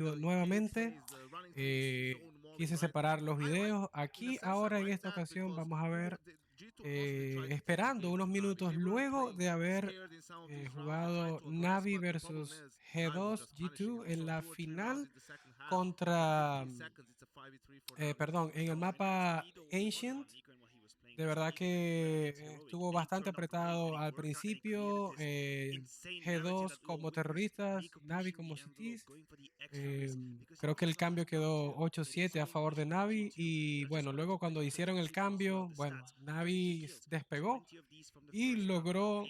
nuevamente. Quise separar los videos. Aquí ahora en esta ocasión vamos a ver, esperando unos minutos luego de haber jugado NaVi versus G2 G2 en la final contra, perdón, en el mapa Ancient. De verdad que estuvo bastante apretado al principio. G2 como terroristas, NaVi como cities. Creo que el cambio quedó 8-7 a favor de NaVi. Y bueno, luego cuando hicieron el cambio, bueno, NaVi despegó y logró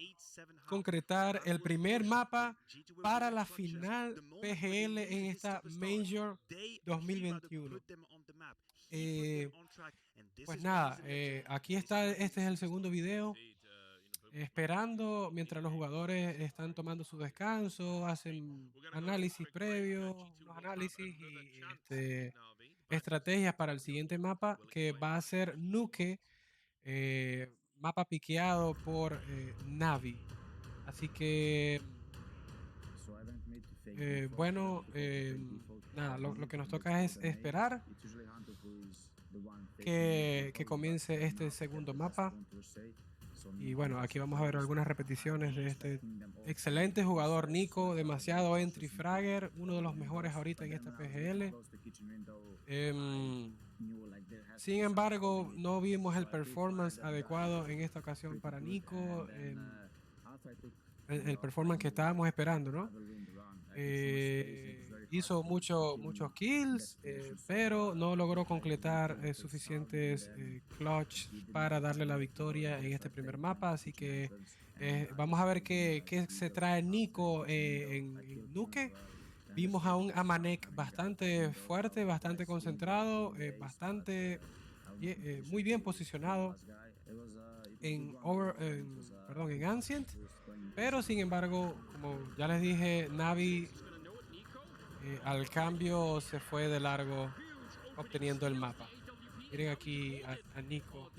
concretar el primer mapa para la final PGL en esta Major 2021. Pues nada, aquí está, este es el segundo video. Esperando mientras los jugadores están tomando su descanso, hacen análisis previos, unos análisis y estrategias para el siguiente mapa, que va a ser Nuke, mapa piqueado por NaVi. Así que bueno, nada, lo que nos toca es esperar que comience este segundo mapa. Y bueno, aquí vamos a ver algunas repeticiones de este excelente jugador Nico, demasiado entry fragger, uno de los mejores ahorita en esta PGL. Sin embargo, no vimos el performance adecuado en esta ocasión para Nico. El performance que estábamos esperando, ¿no? Hizo muchos kills, pero no logró concretar suficientes clutch para darle la victoria en este primer mapa. Así que vamos a ver qué se trae Nico en Nuke. Vimos a un Amanek bastante fuerte, bastante concentrado, muy bien posicionado en Ancient, pero sin embargo, como ya les dije, NaVi al cambio se fue de largo obteniendo el mapa. Miren aquí a Nico.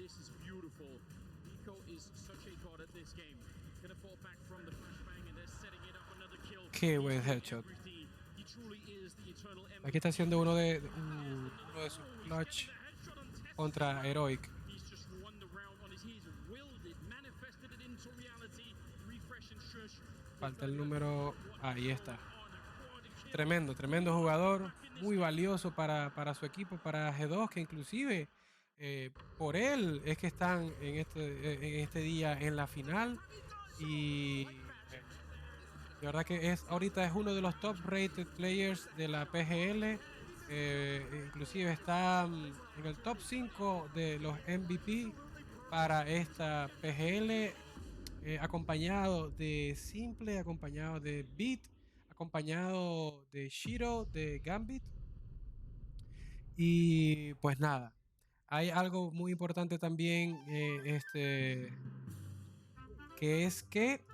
Qué buen headshot. Aquí está haciendo uno de sus clutch contra Heroic. Falta el número. Ahí está. Tremendo jugador. Muy valioso para su equipo, para G2, que inclusive por él es que están en este día en la final. Y de verdad que ahorita es uno de los top rated players de la PGL. Inclusive está en el top 5 de los MVP para esta PGL, acompañado de Simple, acompañado de Beat, acompañado de Shiro, de Gambit. Y pues nada, hay algo muy importante también, que es que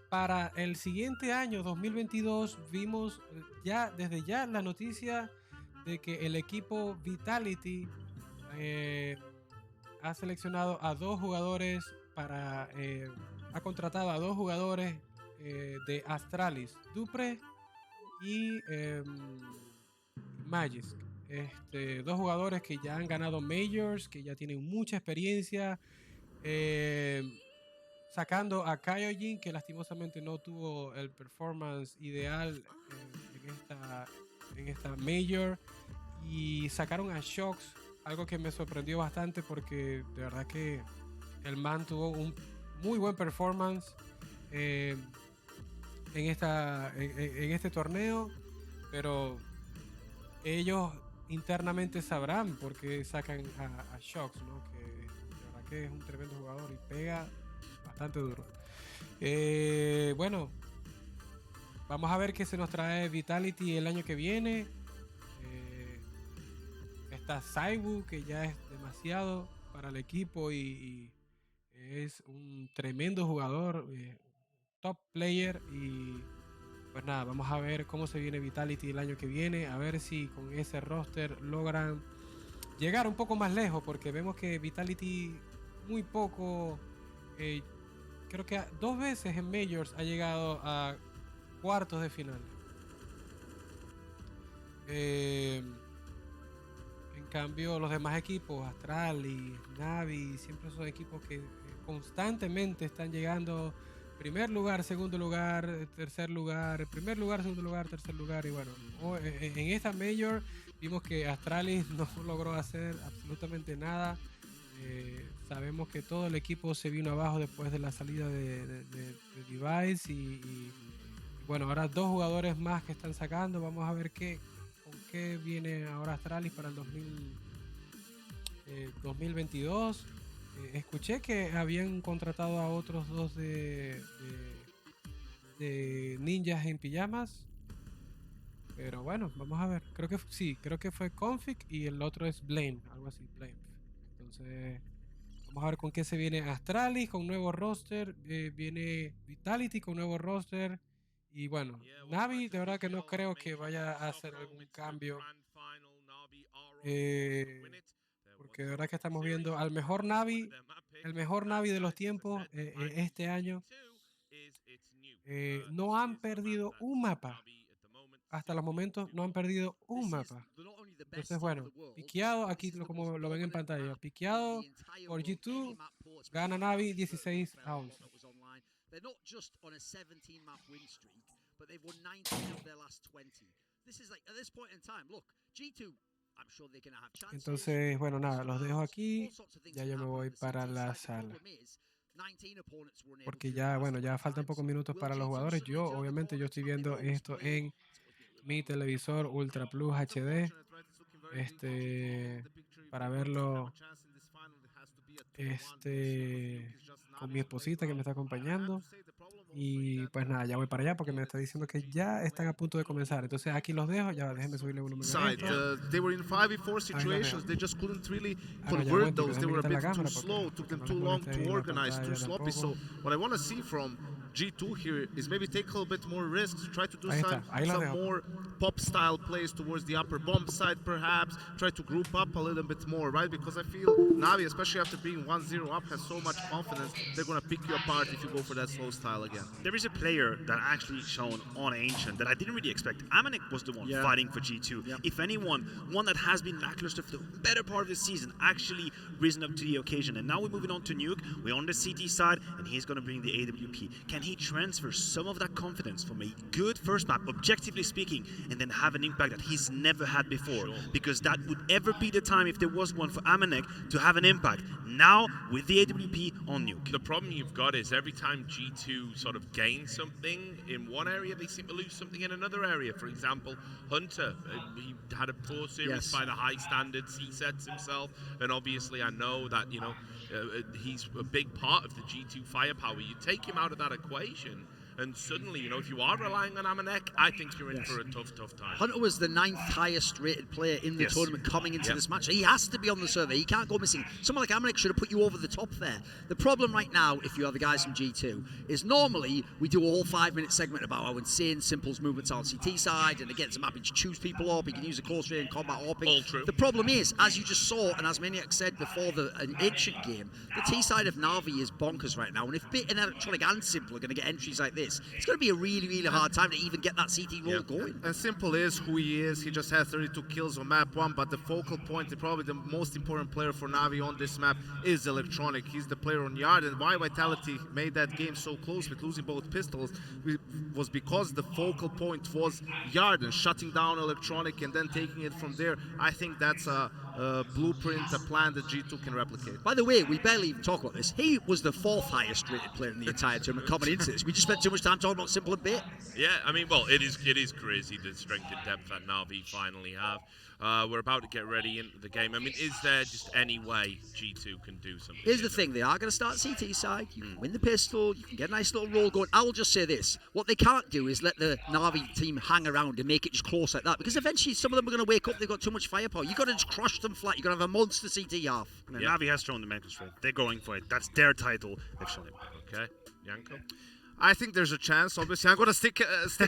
para el siguiente año 2022 vimos desde ya la noticia de que el equipo Vitality ha seleccionado a dos jugadores ha contratado a dos jugadores de Astralis, Dupre y Magisk. Dos jugadores que ya han ganado majors, que ya tienen mucha experiencia, sacando a Kyojin, que lastimosamente no tuvo el performance ideal en esta major, y sacaron a Shox, algo que me sorprendió bastante porque de verdad que el man tuvo un muy buen performance en este torneo, pero ellos internamente sabrán por qué sacan a Shox, ¿no? Que de verdad que es un tremendo jugador y pega bastante duro. Bueno, vamos a ver qué se nos trae Vitality el año que viene. Está Saibu, que ya es demasiado para el equipo y es un tremendo jugador, top player. Y pues nada, vamos a ver cómo se viene Vitality el año que viene, a ver si con ese roster logran llegar un poco más lejos, porque vemos que Vitality muy poco, creo que 2 veces en Majors ha llegado a cuartos de final. En cambio, los demás equipos, Astralis, NaVi, siempre son equipos que constantemente están llegando primer lugar, segundo lugar, tercer lugar, primer lugar, segundo lugar, tercer lugar. Y bueno, en esta Major vimos que Astralis no logró hacer absolutamente nada. Sabemos que todo el equipo se vino abajo después de la salida de Device y bueno, ahora 2 jugadores más que están sacando. Vamos a ver con qué viene ahora Astralis para el 2022. Escuché que habían contratado a otros 2 de ninjas en pijamas. Pero bueno, vamos a ver. Creo que sí, creo que fue Config y el otro es Blame, algo así, Blame. Entonces, vamos a ver con qué se viene Astralis, con nuevo roster. Viene Vitality con nuevo roster. Y bueno, NaVi, de verdad que no creo que vaya a hacer algún cambio. Porque de verdad que estamos viendo al mejor NaVi, el mejor NaVi de los tiempos este año. No han perdido un mapa. Hasta los momentos no han perdido un mapa. Entonces, bueno, piqueado, aquí como lo ven en pantalla, piqueado por G2, gana NaVi 16-11. They're not just on a 17-map win streak, but they've won 19 of their last 20. This is like, at this point in time, look, G2, I'm sure they're going to have chances. Entonces, bueno, nada, los dejo aquí. Ya yo me voy para la sala. Porque ya, bueno, ya faltan pocos minutos para los jugadores. Obviamente, yo estoy viendo esto en mi televisor Ultra Plus HD. Para verlo con mi esposita que me está acompañando. Y pues nada, ya voy para allá porque me está diciendo que ya están a punto de comenzar. Entonces aquí los dejo, ya déjenme subirle volumen a esto. They were in 5v4 situations, they just couldn't really convert those, they were a bit too slow, took them too long to organize, too sloppy. So what I want to see from G2 here is maybe take a little bit more risks, try to do some more pop style plays towards the upper bomb side perhaps, try to group up a little bit more, right? Because I feel NaVi, especially after being 1-0 up, has so much confidence, they're going to pick you apart if you go for that slow style again. There is a player that actually shown on Ancient that I didn't really expect. Amanek was the one fighting for G2. If anyone, one that has been lackluster for the better part of the season, actually risen up to the occasion. And now we're moving on to Nuke. We're on the CT side, and he's going to bring the AWP. Can he transfer some of that confidence from a good first map, objectively speaking, and then have an impact that he's never had before? Sure. Because that would ever be the time, if there was one for Amanek, to have an impact. Now, with the AWP on Nuke. The problem you've got is every time G2 sort of gains something in one area, they seem to lose something in another area. For example, Hunter, he had a poor series by the high standards. He sets himself, and obviously I know that, you know, he's a big part of the G2 firepower. You take him out of that equation, and suddenly, you know, if you are relying on Amanek, I think you're in for a tough time. Hunter was the 9th highest rated player in the tournament coming into this match. He has to be on the survey. He can't go missing. Someone like Amanek should have put you over the top there. The problem right now, if you are the guys from G2, is normally we do a whole 5-minute segment about how insane Simple's movements are on CT side, and against the map, he choose people up, he can use a close range combat hopping. All true. The problem is, as you just saw, and as Maniac said before the Ancient game, the T side of NaVi is bonkers right now, and if Bit and Electronic and Simple are going to get entries like this, it's going to be a really, really hard time to even get that CT roll going. And Simple is who he is. He just has 32 kills on map 1, but the focal point, probably the most important player for NaVi on this map is Electronic. He's the player on Yard, and why Vitality made that game so close with losing both pistols was because the focal point was Yard and shutting down Electronic and then taking it from there. I think that's a blueprint, a plan that G2 can replicate. By the way, we barely even talk about this. He was the 4th highest rated player in the entire tournament coming into this. We just spent too much time talking about Simple and Bit. Yeah, I mean, well, it is crazy the strength and depth that NaVi finally have. We're about to get ready into the game. I mean, is there just any way G2 can do something? Here's the thing, they are going to start CT side. You can win the pistol, you can get a nice little roll going. I will just say this, what they can't do is let the NaVi team hang around and make it just close like that, because eventually some of them are going to wake up, they've got too much firepower. You've got to just crush them flat, you've got to have a monster CT half. NaVi has shown the mental strength. They're going for it. That's their title. They've shown it. Okay, Yanko? I think there's a chance. Obviously, I'm going to stick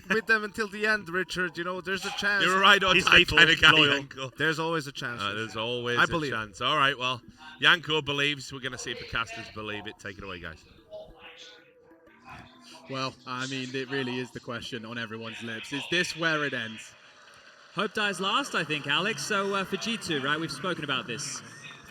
with them until the end, Richard. You know, there's a chance. You're right on time kind of guy, Yanko. There's always a chance. There's always a chance. All right, well, Yanko believes. We're going to see if the casters believe it. Take it away, guys. Well, I mean, it really is the question on everyone's lips. Is this where it ends? Hope dies last, I think, Alex. So for G2, right, we've spoken about this.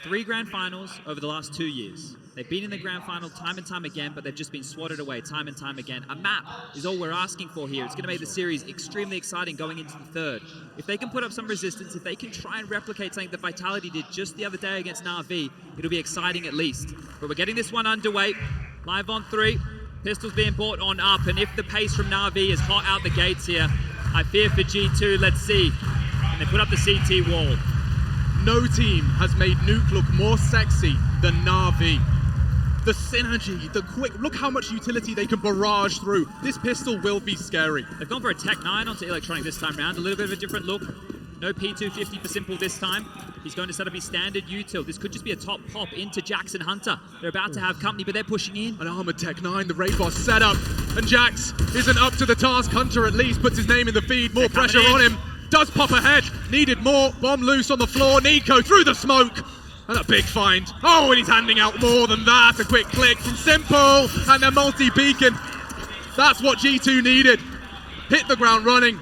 3 grand finals over the last 2 years. They've been in the grand final time and time again, but they've just been swatted away time and time again. A map is all we're asking for here. It's going to make the series extremely exciting going into the third. If they can put up some resistance, if they can try and replicate something that Vitality did just the other day against NaVi, it'll be exciting at least. But we're getting this one underway. Live on 3. Pistols being brought on up, and if the pace from NaVi is hot out the gates here, I fear for G2. Let's see. And they put up the CT wall. No team has made Nuke look more sexy than NaVi. The synergy, the quick, look how much utility they can barrage through. This pistol will be scary. They've gone for a Tech 9 onto Electronic this time round. A little bit of a different look. No P250 for Simple this time. He's going to set up his standard util. This could just be a top pop into Jax and Hunter. They're about to have company, but they're pushing in. An armored Tech 9, the raid boss set up, and Jax isn't up to the task. Hunter at least puts his name in the feed. More pressure on him. Does pop ahead. Needed more. Bomb loose on the floor. Nico through the smoke. And a big find. Oh, and he's handing out more than that. A quick click from Simple. And the multi-beacon. That's what G2 needed. Hit the ground running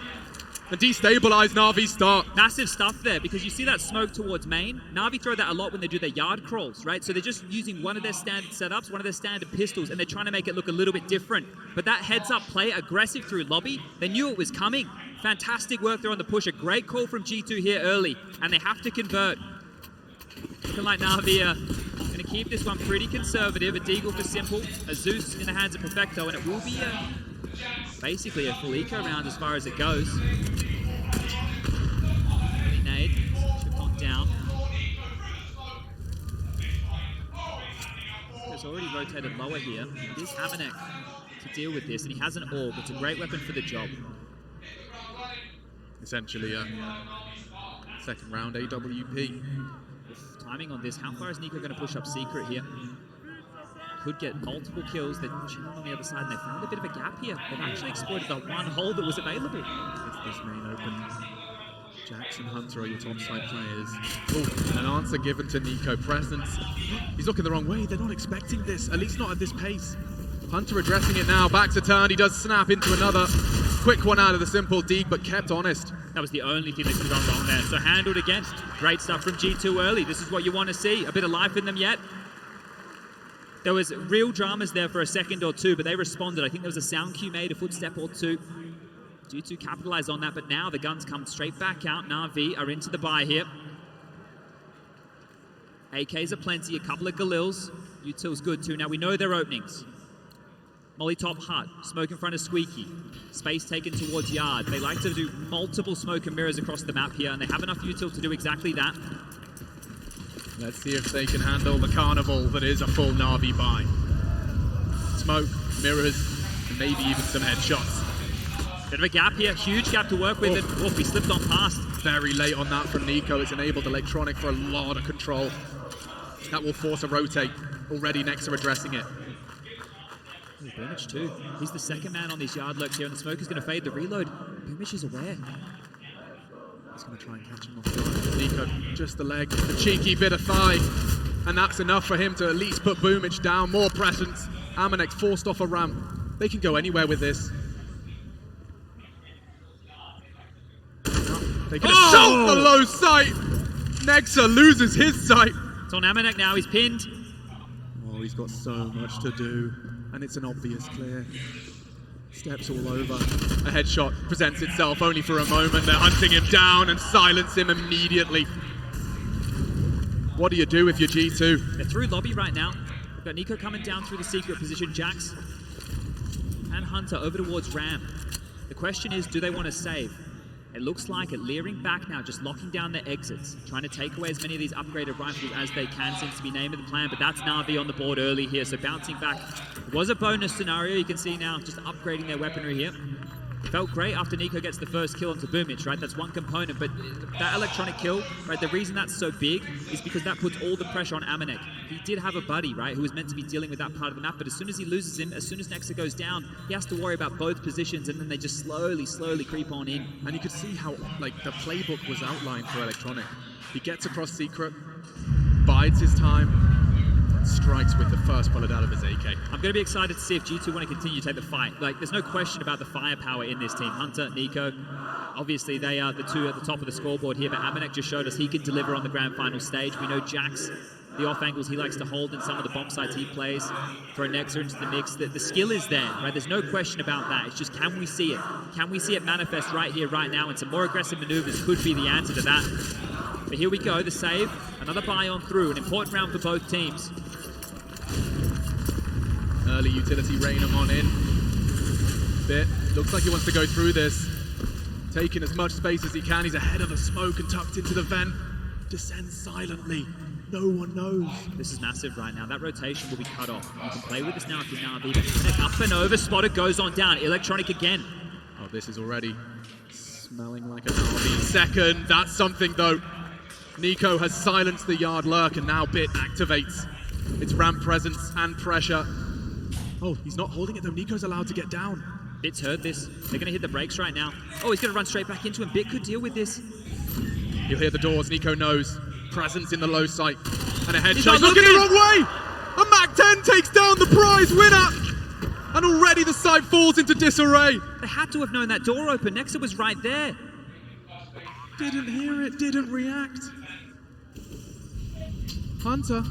and destabilize NaVi's start. Massive stuff there, because you see that smoke towards main. NaVi throw that a lot when they do their yard crawls, right? So they're just using one of their standard setups, one of their standard pistols, and they're trying to make it look a little bit different. But that heads-up play, aggressive through lobby, they knew it was coming. Fantastic work there on the push. A great call from G2 here early, and they have to convert. Looking like NaVi are going to keep this one pretty conservative. A Deagle for Simple, a Zeus in the hands of Perfecto, and it will be basically a full eco round as far as it goes. Early nade, chip on down. It's already rotated lower here. It is Amanek to deal with this, and he has an orb. It's a great weapon for the job. Essentially a second round AWP. Timing on this, how far is Nico going to push up Secret here? Could get multiple kills. They're chilling on the other side, and they found a bit of a gap here. They've actually exploited the one hole that was available. Gets this main open. Jax and Hunter are your top side players. Oh, an answer given to Nico. Presence. He's looking the wrong way. They're not expecting this, at least not at this pace. Hunter addressing it now. Back to turn. He does snap into another. Quick one out of the Simple Deeg, but kept honest. That was the only thing that could have gone wrong there. So handled against. Great stuff from G2 early. This is what you want to see. A bit of life in them yet. There was real dramas there for a second or two, but they responded. I think there was a sound cue made, a footstep or two. G2 capitalized on that, but now the guns come straight back out. NaVi are into the buy here. AKs are plenty, a couple of Galils. Util's good too. Now we know their openings. Molly top hut, smoke in front of Squeaky. Space taken towards yard. They like to do multiple smoke and mirrors across the map here, and they have enough util to do exactly that. Let's see if they can handle the carnival that is a full NaVi buy. Smoke, mirrors, and maybe even some headshots. Bit of a gap here, huge gap to work with, and he slipped on past. Very late on that from Nico. It's enabled Electronic for a lot of control. That will force a rotate. Already Nexa addressing it. Boomich too. He's the second man on these yard lurks here, and the smoke is going to fade the reload. Boomich is aware. He's going to try and catch him off guard. Nico, just the leg, a cheeky bit of thigh, and that's enough for him to at least put Boomich down. More presence. Amanek forced off a ramp. They can go anywhere with this. They can assault the low sight. Nexa loses his sight. It's on Amanek now. He's pinned. Oh, he's got so much to do. And it's an obvious clear. Steps all over. A headshot presents itself only for a moment. They're hunting him down and silence him immediately. What do you do if you're G2? They're through lobby right now. We've got Nico coming down through the secret position. Jax and Hunter over towards Ram. The question is, do they want to save? It looks like it, leering back now, just locking down their exits, trying to take away as many of these upgraded rifles as they can. Seems to be name of the plan, but that's NaVi on the board early here, so bouncing back was a bonus scenario. You can see now just upgrading their weaponry here. Felt great after Nico gets the first kill onto Boomich, right? That's one component, but that electronic kill, right? The reason that's so big is because that puts all the pressure on Amanek. He did have a buddy, right, who was meant to be dealing with that part of the map, but as soon as he loses him, as soon as Nexa goes down, he has to worry about both positions, and then they just slowly creep on in. And you could see how, like, the playbook was outlined for Electronic. He gets across Secret, bides his time, strikes with the first bullet out of his AK. I'm going to be excited to see if G2 want to continue to take the fight. Like, there's no question about the firepower in this team. Hunter, Nico, Obviously, they are the two at the top of the scoreboard here, but Amanek just showed us he can deliver on the grand final stage. We know Jax, the off angles he likes to hold in some of the bomb sites he plays, throw Nexa into the mix. The skill is there, right? There's no question about that. It's just, can we see it? Can we see it manifest right here, right now? And some more aggressive maneuvers could be the answer to that. But here we go, the save, another buy on through, an important round for both teams. Early utility Raynham on in. Bit, looks like he wants to go through this. Taking as much space as he can. He's ahead of the smoke and tucked into the vent. Descends silently. No one knows. This is massive right now. That rotation will be cut off. You can play with this now if you're NaVi. Up and over, Spotter goes on down. Electronic again. Oh, this is already smelling like a NaVi second. That's something though. Nico has silenced the yard lurk and now Bit activates its ramp presence and pressure. Oh, he's not holding it though. Nico's allowed to get down. Bit's heard this. They're going to hit the brakes right now. Oh, he's going to run straight back into him. Bit could deal with this. You'll hear the doors. Nico knows. Presence in the low sight. And a head He's shot. not Looking the wrong way! A Mac-10 takes down the prize winner! And already the site falls into disarray. They had to have known that door open. Nexa was right there. Didn't hear it, didn't react. Hunter,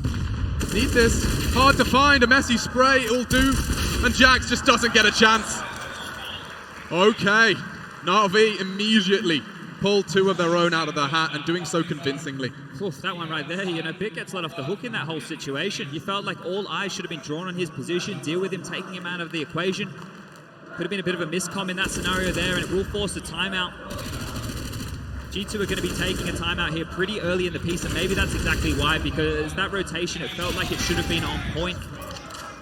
need this. Hard to find, a messy spray, it'll do. And Jax just doesn't get a chance. Okay, NaVi immediately pulled two of their own out of the hat and doing so convincingly. Oof, that one right there, you know, Bit gets let off the hook in that whole situation. You felt like all eyes should have been drawn on his position, deal with him, taking him out of the equation. Could have been a bit of a miscomm in that scenario there, and it will force a timeout. G2 are going to be taking a timeout here pretty early in the piece, and maybe that's exactly why, because that rotation, it felt like it should have been on point.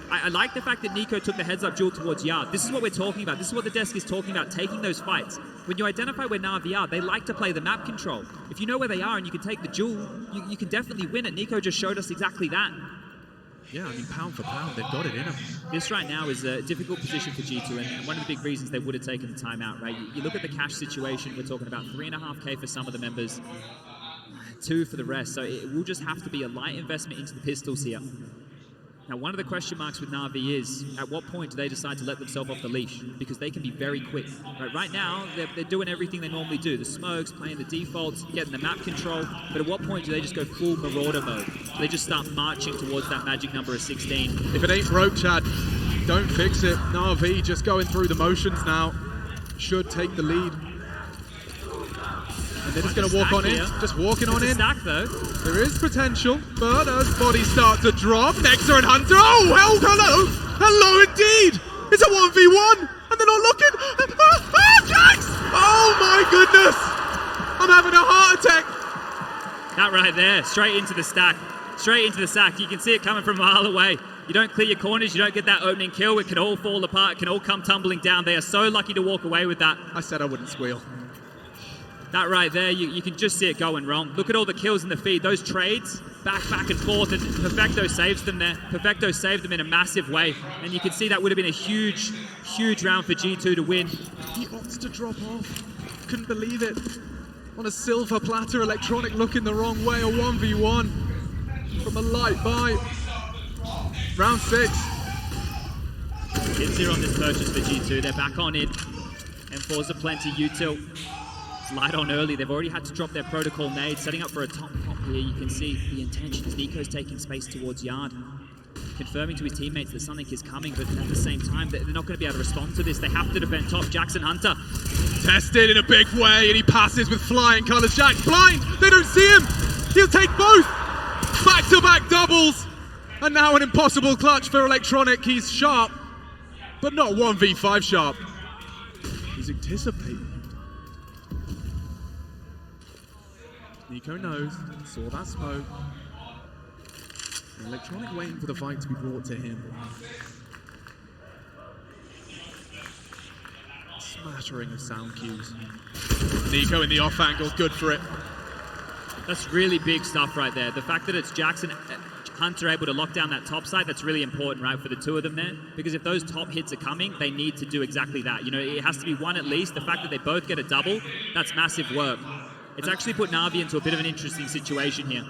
I like the fact that Nico took the heads-up duel towards Yard. This is what we're talking about. This is what the desk is talking about, taking those fights. When you identify where NaVi are, they like to play the map control. If you know where they are and you can take the duel, you can definitely win it. Nico just showed us exactly that. Yeah, I mean, pound for pound, they've got it in them. This right now is a difficult position for G2, and one of the big reasons they would have taken the timeout, right? You look at the cash situation, we're talking about 3.5K for some of the members, 2 for the rest, so it will just have to be a light investment into the pistols here. Now, one of the question marks with NaVi is, at what point do they decide to let themselves off the leash? Because they can be very quick. Right now, they're doing everything they normally do. The smokes, playing the defaults, getting the map control. But at what point do they just go full Marauder mode? Do they just start marching towards that magic number of 16? If it ain't broke, Chad, don't fix it. NaVi just going through the motions now. Should take the lead. And they're just going to walk on in. Just walking on in. Stack, though. There is potential, but as bodies start to drop, Nexa and Hunter. Oh, well, hello. Hello indeed. It's a 1v1. And they're not looking. Jax! Oh, my goodness. I'm having a heart attack. That right there. Straight into the stack. Straight into the sack. You can see it coming from a mile away. You don't clear your corners. You don't get that opening kill. It can all fall apart. It can all come tumbling down. They are so lucky to walk away with that. I said I wouldn't squeal. That right there, you can just see it going wrong. Look at all the kills in the feed. Those trades, back and forth, and Perfecto saves them there. Perfecto saved them in a massive way. And you can see that would have been a huge, huge round for G2 to win. He opts to drop off. Couldn't believe it. On a silver platter, Electronic looking the wrong way. A 1v1 from a light buy. Round 6. Kids here on this purchase for G2. They're back on in. M4's a plenty util. Light on early. They've already had to drop their protocol nade, setting up for a top pop here. You can see the intentions. Nico's taking space towards Yard, confirming to his teammates that something is coming, but at the same time, they're not going to be able to respond to this. They have to defend top. Jackson Hunter. Tested in a big way, and he passes with flying colours. Jax blind. They don't see him. He'll take both. Back-to-back doubles. And now an impossible clutch for Electronic. He's sharp, but not 1v5 sharp. He's anticipating. Nico knows, saw that smoke. Electronic waiting for the fight to be brought to him. Smattering of sound cues. Nico in the off angle, good for it. That's really big stuff right there. The fact that it's Jackson Hunter able to lock down that top side, that's really important, right, for the two of them there. Because if those top hits are coming, they need to do exactly that. You know, it has to be one at least. The fact that they both get a double, that's massive work. It's actually put NaVi into a bit of an interesting situation here.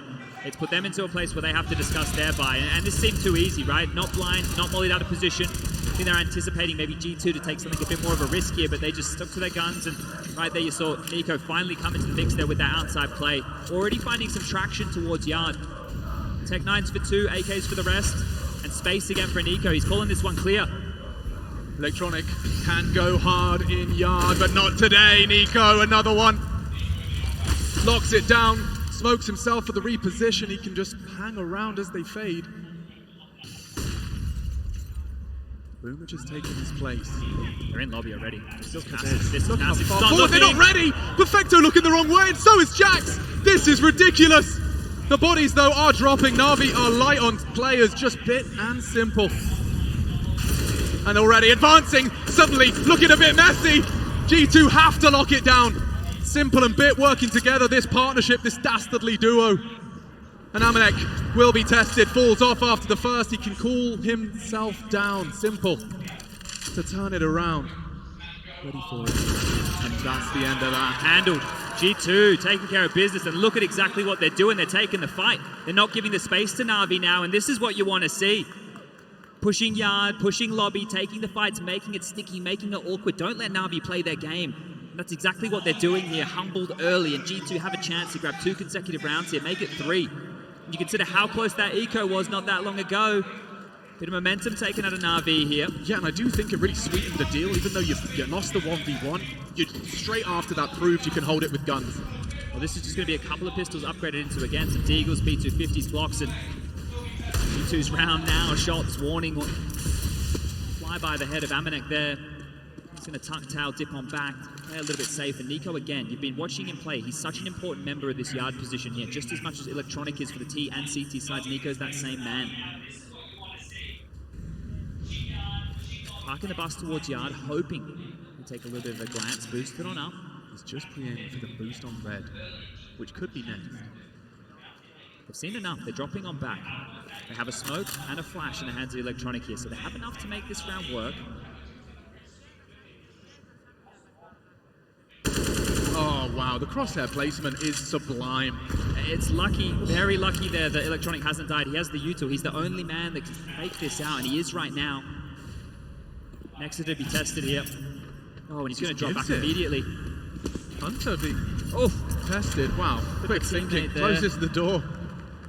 It's put them into a place where they have to discuss their buy. And this seemed too easy, right? Not blind, not mollied out of position. I think they're anticipating maybe G2 to take something a bit more of a risk here, but they just stuck to their guns, and right there you saw NiKo finally come into the mix there with that outside play. Already finding some traction towards Yard. Tech-9s for 2, AKs for the rest, and space again for NiKo. He's calling this one clear. Electronic can go hard in Yard, but not today. NiKo, another one. Locks it down, smokes himself for the reposition. He can just hang around as they fade. Boomer just taking his place. They're in lobby already. This is Look how massive. far forward. They're not ready! Perfecto looking the wrong way, and so is Jax! This is ridiculous! The bodies, though, are dropping. NaVi are light on players, just bit and simple. And already advancing, suddenly looking a bit messy. G2 have to lock it down. Simple and Bit working together, this partnership, this dastardly duo. And Amanek will be tested, falls off after the first. He can cool himself down. Simple to turn it around. Ready for it. And that's the end of that. Handled. G2 taking care of business, and look at exactly what they're doing. They're taking the fight. They're not giving the space to NaVi now, and this is what you want to see. Pushing Yard, pushing lobby, taking the fights, making it sticky, making it awkward. Don't let NaVi play their game. That's exactly what they're doing here. Humbled early, and G2 have a chance to grab 2 consecutive rounds here, make it 3. You consider how close that eco was not that long ago. Bit of momentum taken out of NaVi here. Yeah, and I do think it really sweetened the deal. Even though you lost the 1v1, you straight after that proved you can hold it with guns. Well, this is just going to be a couple of pistols upgraded into again. Some Deagles, P250s, blocks, and G2's round now. Shots, warning. Fly by the head of Amanek there. He's going to tuck tail, dip on back, play a little bit safe. And NiKo again, you've been watching him play. He's such an important member of this Yard position here, just as much as Electronic is for the T and CT sides. NiKo's that same man. Parking the bus towards Yard, hoping he'll take a little bit of a glance, boost it on up. He's just pre-aiming for the boost on red, which could be next. They've seen enough. They're dropping on back. They have a smoke and a flash in the hands of Electronic here, so they have enough to make this round work. Oh, wow. The crosshair placement is sublime. It's lucky, very lucky there that Electronic hasn't died. He has the util. He's the only man that can make this out, and he is right now. Next to be tested here. Oh, and he's going to drop back immediately. Hunter being oh, tested. Wow. Quick thinking. Closes the door.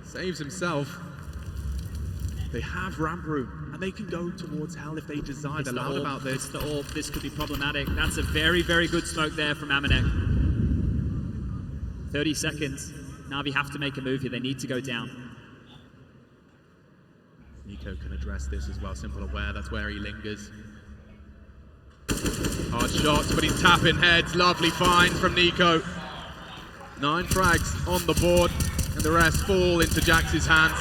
Saves himself. They have ramp room, and they can go towards hell if they desire. They're loud about this. It's the orb. This could be problematic. That's a very, very good smoke there from Amanek. 30 seconds. NaVi have to make a move here. They need to go down. NiKo can address this as well. Simple aware. That's where he lingers. Hard shots, but he's tapping heads. Lovely find from NiKo. 9 frags on the board, and the rest fall into Jax's hands.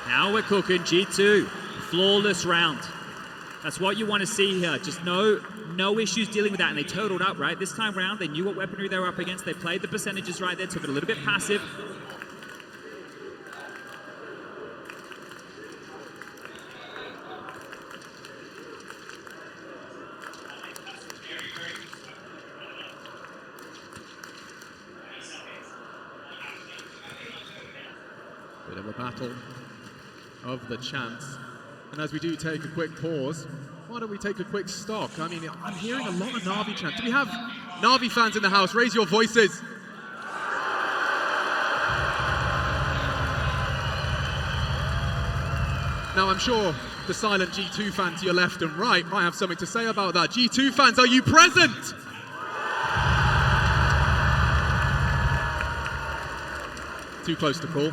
Now we're cooking. G2, flawless round. That's what you want to see here. Just no issues dealing with that, and they totaled up, right? This time round, they knew what weaponry they were up against. They played the percentages right there, took it a little bit passive. Bit of a battle of the chance. And as we do take a quick pause, why don't we take a quick stock? I mean, I'm hearing a lot of NaVi chants. Do we have NaVi fans in the house? Raise your voices. Now, I'm sure the silent G2 fans to your left and right might have something to say about that. G2 fans, are you present? Too close to call.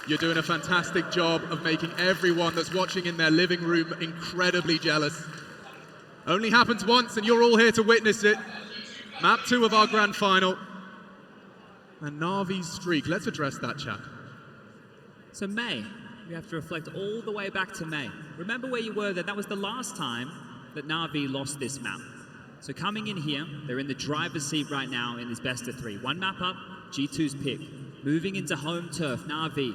You're doing a fantastic job of making everyone that's watching in their living room incredibly jealous. Only happens once, and you're all here to witness it. Map 2 of our grand final. And NaVi's streak. Let's address that, chat. So May, we have to reflect all the way back to May. Remember where you were there. That was the last time that NaVi lost this map. So coming in here, they're in the driver's seat right now in this best of 3. 1 map up, G2's pick. Moving into home turf, NaVi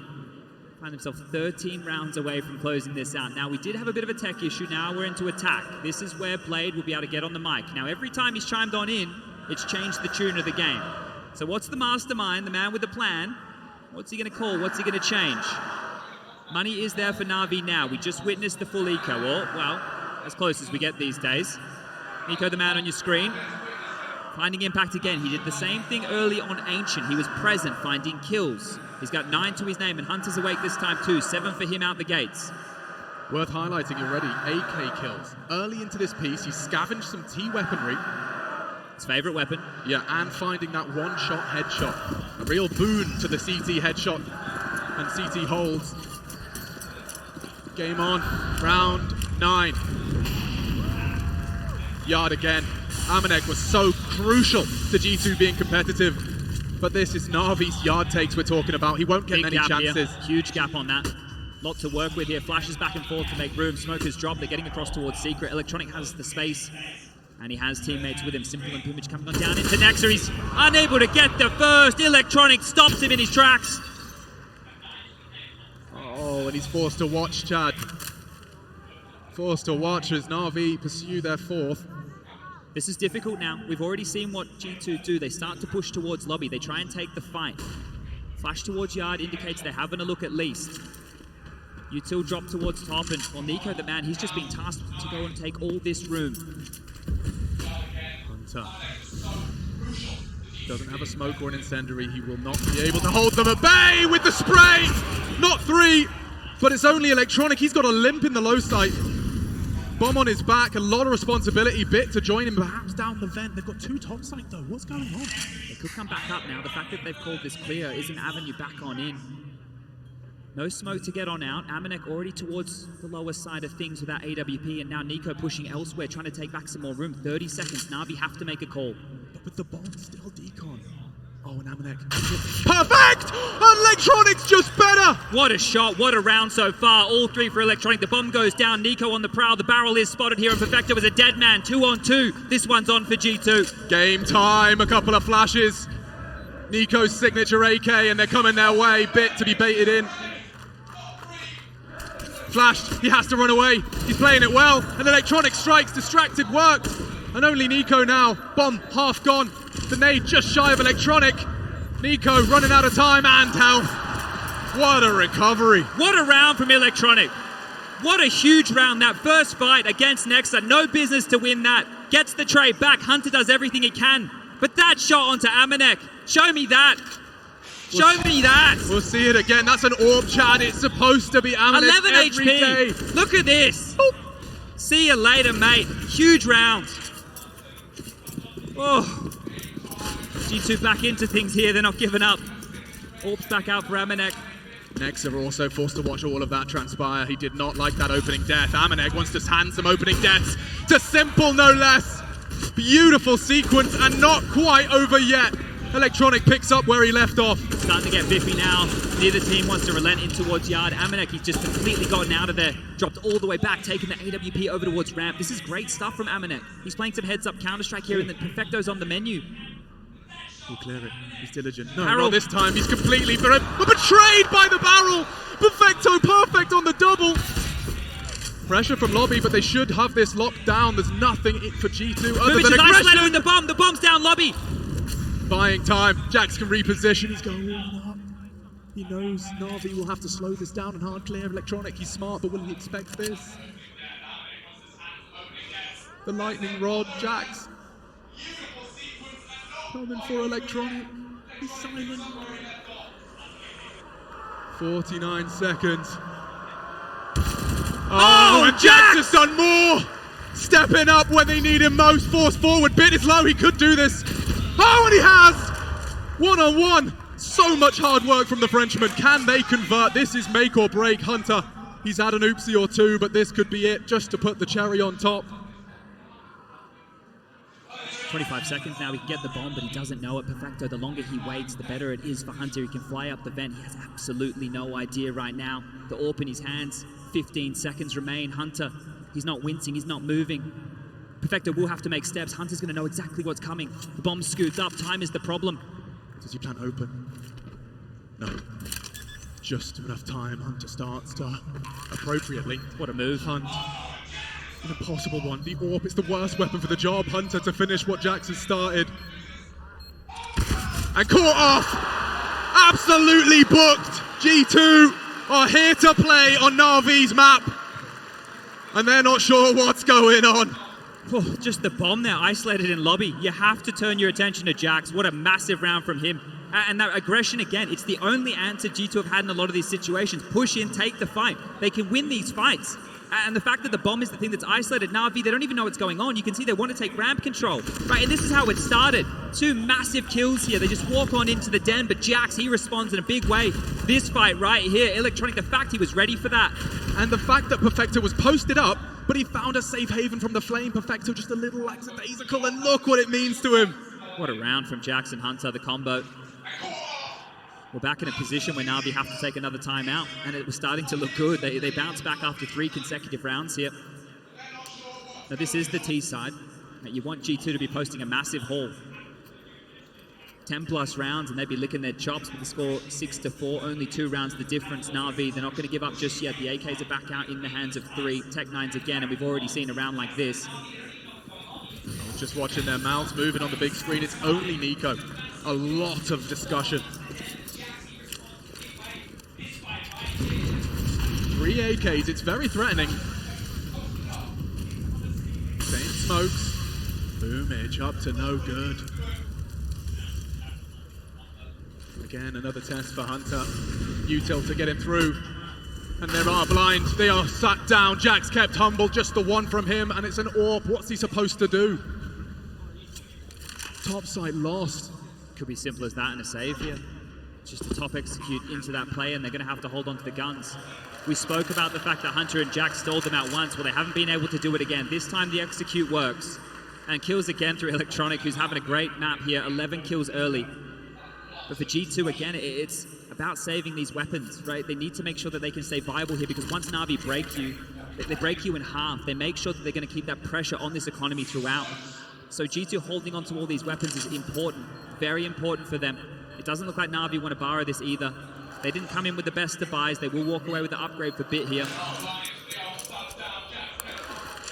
find themselves 13 rounds away from closing this out. Now, we did have a bit of a tech issue. Now we're into attack. This is where Blade will be able to get on the mic. Now, every time he's chimed on in, it's changed the tune of the game. So what's the mastermind, the man with the plan? What's he going to call? What's he going to change? Money is there for NaVi now. We just witnessed the full eco, or, well, as close as we get these days. Nico, the man on your screen. Finding impact again. He did the same thing early on Ancient. He was present, finding kills. He's got 9 to his name, and Hunter's awake this time too. 7 for him out the gates. Worth highlighting already, AK kills. Early into this piece, he scavenged some T weaponry. His favorite weapon. Yeah, and finding that one-shot headshot. A real boon to the CT headshot. And CT holds. Game on, round 9. Yard again. Amanek was so crucial to G2 being competitive. But this is NaVi's yard takes we're talking about. He won't get many chances. Here. Huge gap on that. Lot to work with here. Flashes back and forth to make room. Smokers drop. They're getting across towards Secret. Electronic has the space. And he has teammates with him. Simple and Plumage coming on down into Nexa. He's unable to get the first. Electronic stops him in his tracks. Oh, and he's forced to watch, Chad. Forced to watch as NaVi pursue their 4th. This is difficult now. We've already seen what G2 do. They start to push towards lobby. They try and take the fight. Flash towards yard indicates they're having a look at least. Util drop towards top, and well, Nico, the man, he's just been tasked to go and take all this room. Hunter doesn't have a smoke or an incendiary. He will not be able to hold them at bay with the spray. Not 3, but it's only Electronic. He's got a limp in the low sight. Bomb on his back, a lot of responsibility. Bit to join him, perhaps down the vent. They've got 2 top site though. What's going on? They could come back up now. The fact that they've called this clear is an avenue back on in. No smoke to get on out. Amanek already towards the lower side of things with that AWP, and now Nico pushing elsewhere, trying to take back some more room. 30 seconds. NaVi have to make a call. But with the bomb, still decon. Oh, and Amanek. Perfect! Electronic's just better! What a shot, what a round so far. All 3 for Electronic. The bomb goes down. Nico on the prowl. The barrel is spotted here, and Perfecto is a dead man. 2 on 2. This one's on for G2. Game time. A couple of flashes. Nico's signature AK, and they're coming their way. Bit to be baited in. Flashed. He has to run away. He's playing it well. And Electronic strikes. Distracted work. And only Nico now. Bomb half gone. The nade just shy of Electronic. Nico running out of time and health. What a recovery. What a round from Electronic. What a huge round. That first fight against Nexa. No business to win that. Gets the trade back. Hunter does everything he can. But that shot onto Amanek. Show me that. Show me that. We'll see it again. That's an orb, Chad. It's supposed to be Amanek 11 every HP. day. Look at this. Boop. See you later, mate. Huge round. Oh. G2 back into things here. They're not giving up. Orbs back out for Amanek. Nexa are also forced to watch all of that transpire. He did not like that opening death. Amanek wants to hand some opening deaths to Simple, no less. Beautiful sequence, and not quite over yet. Electronic picks up where he left off. Starting to get biffy now. Neither team wants to relent in towards yard. Amanek, he's just completely gotten out of there. Dropped all the way back, taking the AWP over towards ramp. This is great stuff from Amanek. He's playing some heads-up Counter-Strike here, and the Perfecto's on the menu. He'll clear it. He's diligent. No, not this time. He's completely betrayed by the barrel. Perfecto perfect on the double. Pressure from lobby, but they should have this locked down. There's nothing for G2 other than aggression. With the bomb. The bomb's down lobby. Buying time. Jax can reposition. He's going all up. He knows NaVi will have to slow this down and hard clear Electronic. He's smart, but will he expect this? The lightning rod. Jax coming for Electronic. He's silent. 49 seconds. Oh, and Jax has done more! Stepping up when they need him most. Force forward. Bit is low. He could do this. Oh, and he has! One-on-one. So much hard work from the Frenchman. Can they convert? This is make or break. Hunter, he's had an oopsie or two, but this could be it, just to put the cherry on top. 25 seconds now, he can get the bomb, but he doesn't know it. Perfecto, the longer he waits, the better it is for Hunter. He can fly up the vent. He has absolutely no idea right now. The AWP in his hands, 15 seconds remain. Hunter, he's not wincing, he's not moving. Perfecto will have to make steps. Hunter's going to know exactly what's coming. The bomb scoots up. Time is the problem. Does he plan open? No. Just enough time. Hunter starts to appropriately. What a move. Hunt. An impossible one. The AWP is the worst weapon for the job. Hunter to finish what Jax has started. And caught off! Absolutely booked! G2 are here to play on NaVi's map. And they're not sure what's going on. Oh, just the bomb there, isolated in lobby. You have to turn your attention to Jax. What a massive round from him. And that aggression again, it's the only answer G2 have had in a lot of these situations. Push in, take the fight. They can win these fights. And the fact that the bomb is the thing that's isolated NaVi, they don't even know what's going on. You can see they want to take ramp control. Right, and this is how it started. 2 massive kills here. They just walk on into the den, but Jax, he responds in a big way. This fight right here, Electronic, the fact he was ready for that. And the fact that Perfecto was posted up, but he found a safe haven from the flame. Perfecto just a little lackadaisical, and look what it means to him. What a round from Jax and Hunter, the combo. We're back in a position where NaVi have to take another timeout, and it was starting to look good. They bounce back after 3 consecutive rounds here. Now this is the T side. You want G2 to be posting a massive haul. 10+ rounds, and they'd be licking their chops with the score 6-4. Only 2 rounds the difference. NaVi, they're not going to give up just yet. The AKs are back out in the hands of 3. Tech-9s again, and we've already seen a round like this. Just watching their mouths moving on the big screen. It's only Nico. A lot of discussion. 3 AKs, it's very threatening. Same smokes. Boomage up to no good. Again, another test for Hunter. Util to get him through. And there are blind. They are sat down. Jax kept humble, just the one from him, and it's an AWP. What's he supposed to do? Topside lost. Could be simple as that and a save here. Just to top execute into that play, and they're going to have to hold on to the guns. We spoke about the fact that Hunter and Jax stole them out once. Well, they haven't been able to do it again. This time the execute works. And kills again through Electronic, who's having a great map here. 11 kills early. But for G2, again, it's about saving these weapons, right? They need to make sure that they can stay viable here, because once NaVi break you, they break you in half. They make sure that they're going to keep that pressure on this economy throughout. So G2 holding on to all these weapons is important. Very important for them. It doesn't look like NaVi want to borrow this either. They didn't come in with the best of buys. They will walk away with the upgrade for Bit here.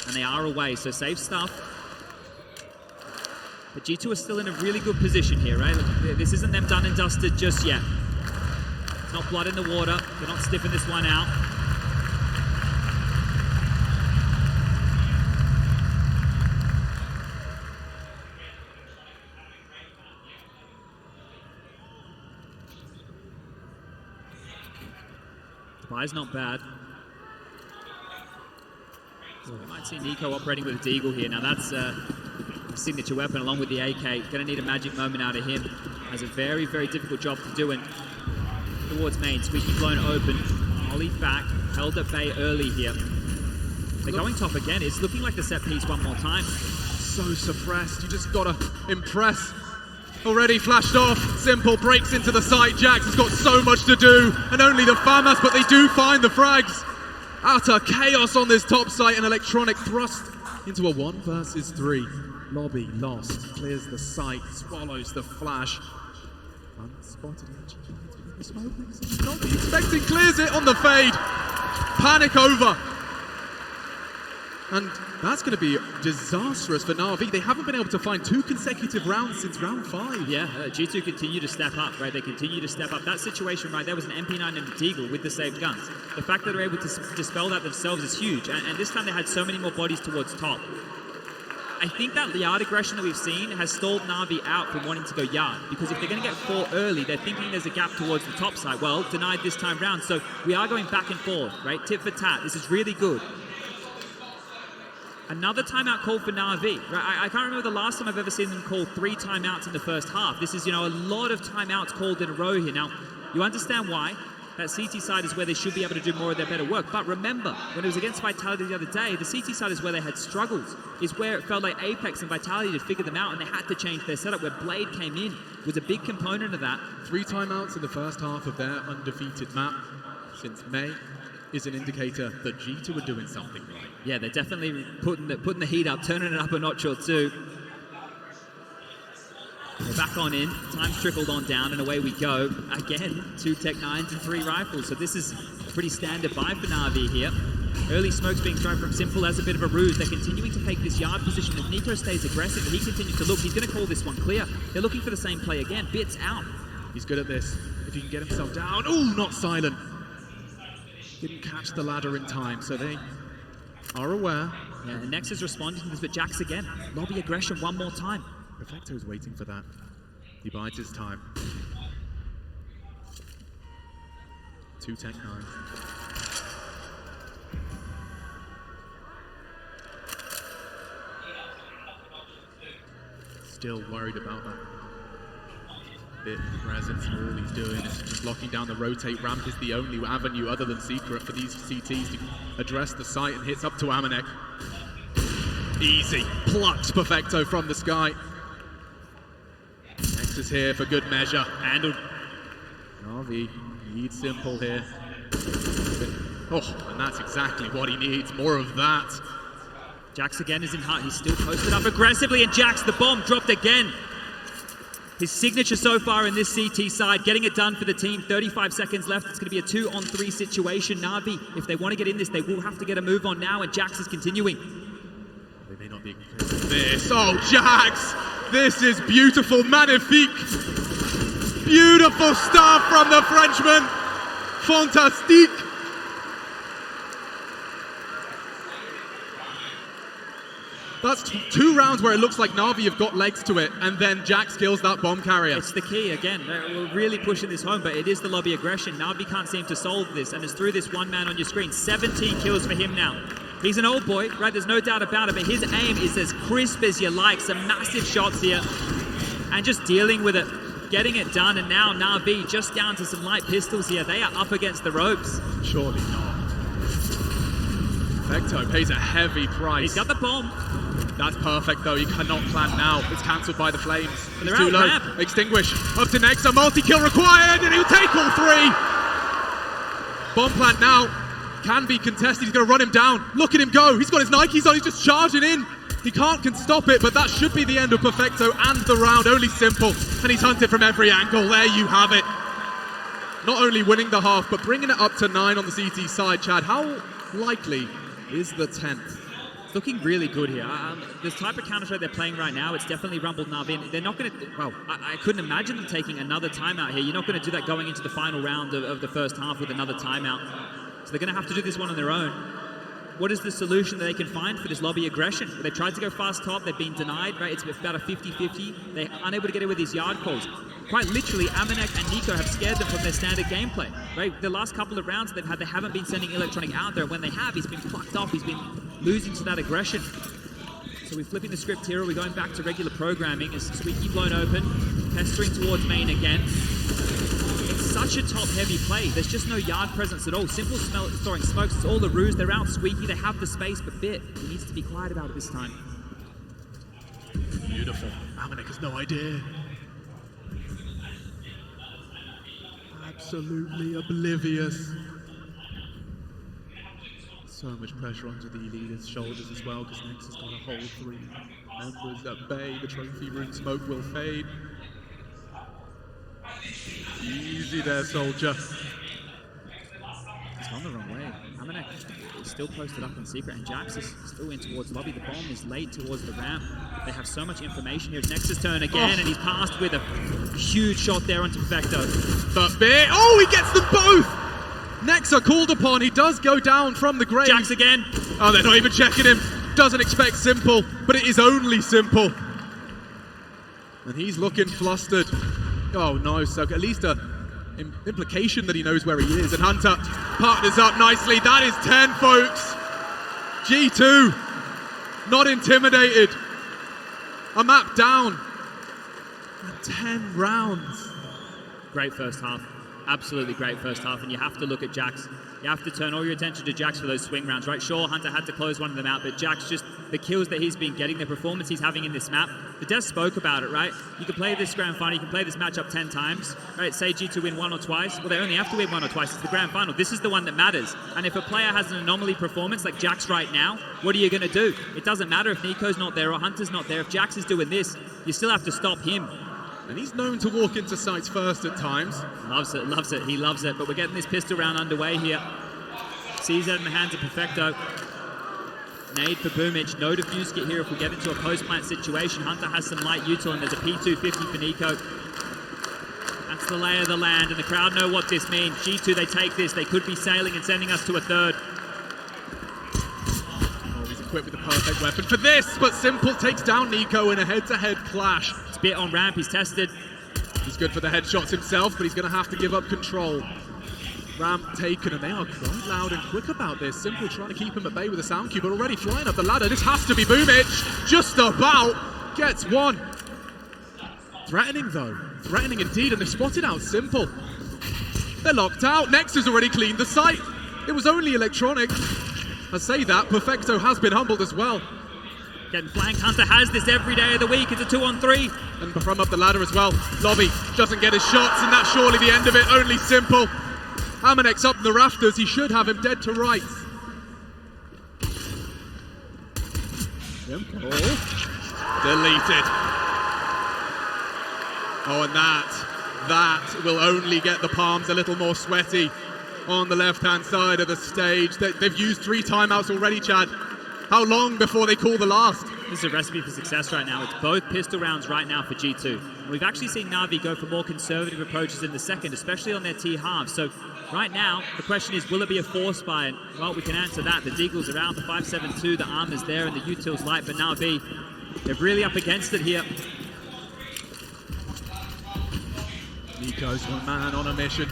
And they are away, so safe stuff. But G2 are still in a really good position here, right? This isn't them done and dusted just yet. It's not blood in the water. They're not stiffing this one out. The buy's not bad. So we might see Nico operating with a Deagle here. Now that's a signature weapon along with the AK. Going to need a magic moment out of him. Has a very, very difficult job to do it. Towards main, Squeaky blown open. Ollie back, held at bay early here. They're going top again. It's looking like the set piece one more time. So suppressed. You just gotta impress. Already flashed off. Simple breaks into the site. Jax has got so much to do, and only the FAMAS, but they do find the frags. Utter chaos on this top site, and Electronic thrust into a 1 versus 3. Lobby lost. Clears the site. Swallows the flash. Unspotted. Not expecting. Clears it on the fade. Panic over. And that's going to be disastrous for NaVi. They haven't been able to find 2 consecutive rounds since round 5. Yeah, G2 continue to step up, right? They continue to step up. That situation right there was an MP9 and a Deagle with the saved guns. The fact that they're able to dispel that themselves is huge. And this time they had so many more bodies towards top. I think that yard aggression that we've seen has stalled NaVi out from wanting to go yard, because if they're going to get 4 early, they're thinking there's a gap towards the top side. Well, denied this time round. So we are going back and forth, right? Tit for tat. This is really good. Another timeout call for NaVi. Right? I can't remember the last time I've ever seen them call 3 timeouts in the first half. This is, a lot of timeouts called in a row here. Now, you understand why. That CT side is where they should be able to do more of their better work. But remember, when it was against Vitality the other day, the CT side is where they had struggles. Is where it felt like Apex and Vitality had figured them out, and they had to change their setup. Where Blade came in was a big component of that. 3 timeouts in the first half of their undefeated map since May. is an indicator that G2 are doing something right. Yeah, they're definitely putting the heat up, turning it up a notch or two. We're back on in, time's trickled on down, and away we go. Again, 2 Tech-9s and 3 rifles, so this is a pretty standard buy for NaVi here. Early smokes being thrown from Simple as a bit of a ruse. They're continuing to take this yard position. If Nico stays aggressive, he continues to look. He's going to call this one clear. They're looking for the same play again. Bits out. He's good at this. If he can get himself down. Oh, not silent. Didn't catch the ladder in time, so they are aware. Yeah, and Nex is responding to this, but Jax again. Lobby aggression one more time. Perfecto's waiting for that. He bides his time. 2 Tech-9s. Still worried about that bit of presence, and all he's doing is just locking down the rotate. Ramp is the only avenue other than Secret for these CTs to address the site, and hits up to Amanek. Easy. Plucks Perfecto from the sky. Nex is here for good measure. Handled. NaVi needs Simple here. Oh, and that's exactly what he needs. More of that. Jax again is in heart. He's still posted up aggressively, and Jax, the bomb dropped again. His signature so far in this CT side, getting it done for the team. 35 seconds left. It's going to be a 2-on-3 situation. NaVi, if they want to get in this, they will have to get a move on now, and Jax is continuing. They may not be this. Oh, Jax! This is beautiful. Magnifique. Beautiful stuff from the Frenchman. Fantastique. That's 2 rounds where it looks like NaVi have got legs to it, and then Jax kills that bomb carrier. It's the key again. We're really pushing this home, but it is the lobby aggression. NaVi can't seem to solve this, and it's through this one man on your screen. 17 kills for him now. He's an old boy, right? There's no doubt about it, but his aim is as crisp as you like. Some massive shots here, and just dealing with it, getting it done, and now NaVi just down to some light pistols here. They are up against the ropes. Surely not. Perfecto pays a heavy price. He's got the bomb. That's perfect though, he cannot plant now. It's cancelled by the flames. But He's too low. Ramp. Extinguish. Up to Nex, a multi-kill required, and he'll take all 3. Bomb plant now. Can be contested, he's going to run him down. Look at him go, he's got his Nikes on, he's just charging in. He can't stop it, but that should be the end of Perfecto and the round. Only Simple, and he's hunted from every angle. There you have it. Not only winning the half, but bringing it up to 9 on the CT side. Chad, how likely is the 10th? It's looking really good here. This type of counter-strike they're playing right now, it's definitely rumbled NaVi. They're not going to, well, I couldn't imagine them taking another timeout here. You're not going to do that going into the final round of the first half with another timeout. So they're going to have to do this one on their own. What is the solution that they can find for this lobby aggression? They tried to go fast top, they've been denied, right? It's about a 50-50. They're unable to get it with these yard calls. Quite literally, Amanek and Nico have scared them from their standard gameplay, right? The last couple of rounds they've had, they haven't been sending Electronic out there. When they have, he's been plucked off. He's been losing to that aggression. So we're flipping the script here. We're going back to regular programming. As Squeaky blown open, pestering towards main again. It's such a top-heavy play. There's just no yard presence at all. Simple throwing smokes. It's all the ruse. They're out Squeaky. They have the space, but Bit, he needs to be quiet about it this time. Beautiful. Amanek has no idea. Absolutely oblivious. So much pressure onto the leader's shoulders as well, because Nex has got a whole 3 members at bay. The trophy room smoke will fade. Easy there, soldier. He's gone the wrong way. Amanek is still posted up in secret, and Jax is still in towards lobby. The bomb is laid towards the ramp. They have so much information here. It's Nex's turn again, and he's passed with a huge shot there onto Perfecto. But Bit, oh, he gets them both! Nex are called upon. He does go down from the grave. Jax again. Oh, they're not even checking him. Doesn't expect Simple, but it is only Simple. And he's looking flustered. Oh no, so at least a implication that he knows where he is. And Hunter partners up nicely. That is 10, folks. G2, not intimidated. A map down. 10 rounds. Great first half. Absolutely great first half. And you have to look at Jax. You have to turn all your attention to Jax for those swing rounds, right? Sure, Hunter had to close one of them out, but Jax, just the kills that he's been getting, the performance he's having in this map, Des spoke about it, right? You can play this grand final, you can play this matchup 10 times, right? Say G2 win 1 or twice. Well, they only have to win 1 or twice. It's the grand final. This is the one that matters. And if a player has an anomaly performance like Jax right now, what are you going to do? It doesn't matter if Nico's not there or Hunter's not there. If Jax is doing this, you still have to stop him. And he's known to walk into sites first at times. Loves it, loves it. He loves it. But we're getting this pistol round underway here. CZ in the hands of Perfecto. Nade for Boomich. No defuse kit here if we get into a post-plant situation. Hunter has some light util and there's a P250 for Nico. That's the lay of the land and the crowd know what this means. G2, they take this. They could be sailing and sending us to a third. Oh, he's equipped with the perfect weapon for this, but Simple takes down Nico in a head-to-head clash. It's bit on ramp. He's tested. He's good for the headshots himself, but he's going to have to give up control. Ramp taken, and they are quite loud and quick about this. Simple trying to keep him at bay with a sound cube, but already flying up the ladder. This has to be Boomich. Just about gets one. Threatening though. Threatening indeed, and they've spotted out Simple. They're locked out. Next has already cleaned the site. It was only electronic. I say that, Perfecto has been humbled as well. Getting flanked. Hunter has this every day of the week. It's a 2-on-3. And from up the ladder as well. Lobby doesn't get his shots, and that's surely the end of it. Only Simple. Amanek's up in the rafters. He should have him dead to rights. Simple. Deleted. Oh, and that will only get the palms a little more sweaty on the left-hand side of the stage. They've used 3 timeouts already, Chad. How long before they call the last? This is a recipe for success right now. It's both pistol rounds right now for G2. And we've actually seen NaVi go for more conservative approaches in the second, especially on their T halves. So right now, the question is, will it be a force buy? And, well, we can answer that. The Deagle's around, the 5.72, the armor's there, and the util's light. But NaVi, they're really up against it here. Nico's one man on a mission.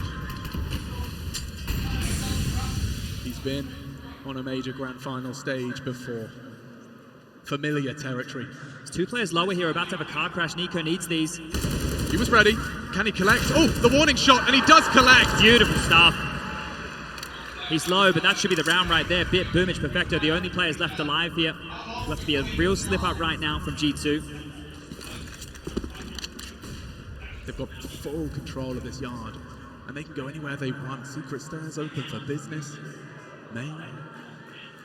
He's been on a major grand final stage before. Familiar territory. There's 2 players lower here, about to have a car crash. Nico needs these. He was ready. Can he collect? Oh, the warning shot, and he does collect. Beautiful stuff. He's low, but that should be the round right there. Bit, Boomich, Perfecto, the only players left alive here. It'll have to be a real slip up right now from G2. They've got full control of this yard, and they can go anywhere they want. Secret stairs open for business. Main.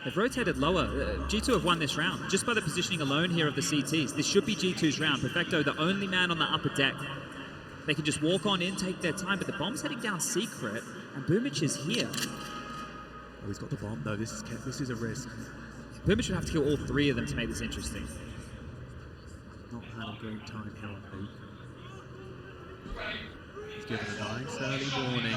They've rotated lower. G2 have won this round just by the positioning alone here of the CTs. This should be G2's round. Perfecto, the only man on the upper deck. They can just walk on in, take their time, but the bomb's heading down secret, and Boomich is here. Oh, he's got the bomb though. This is a risk. Boomich would have to kill all 3 of them to make this interesting. Not had a great time here on Nuke. He's given a nice early warning.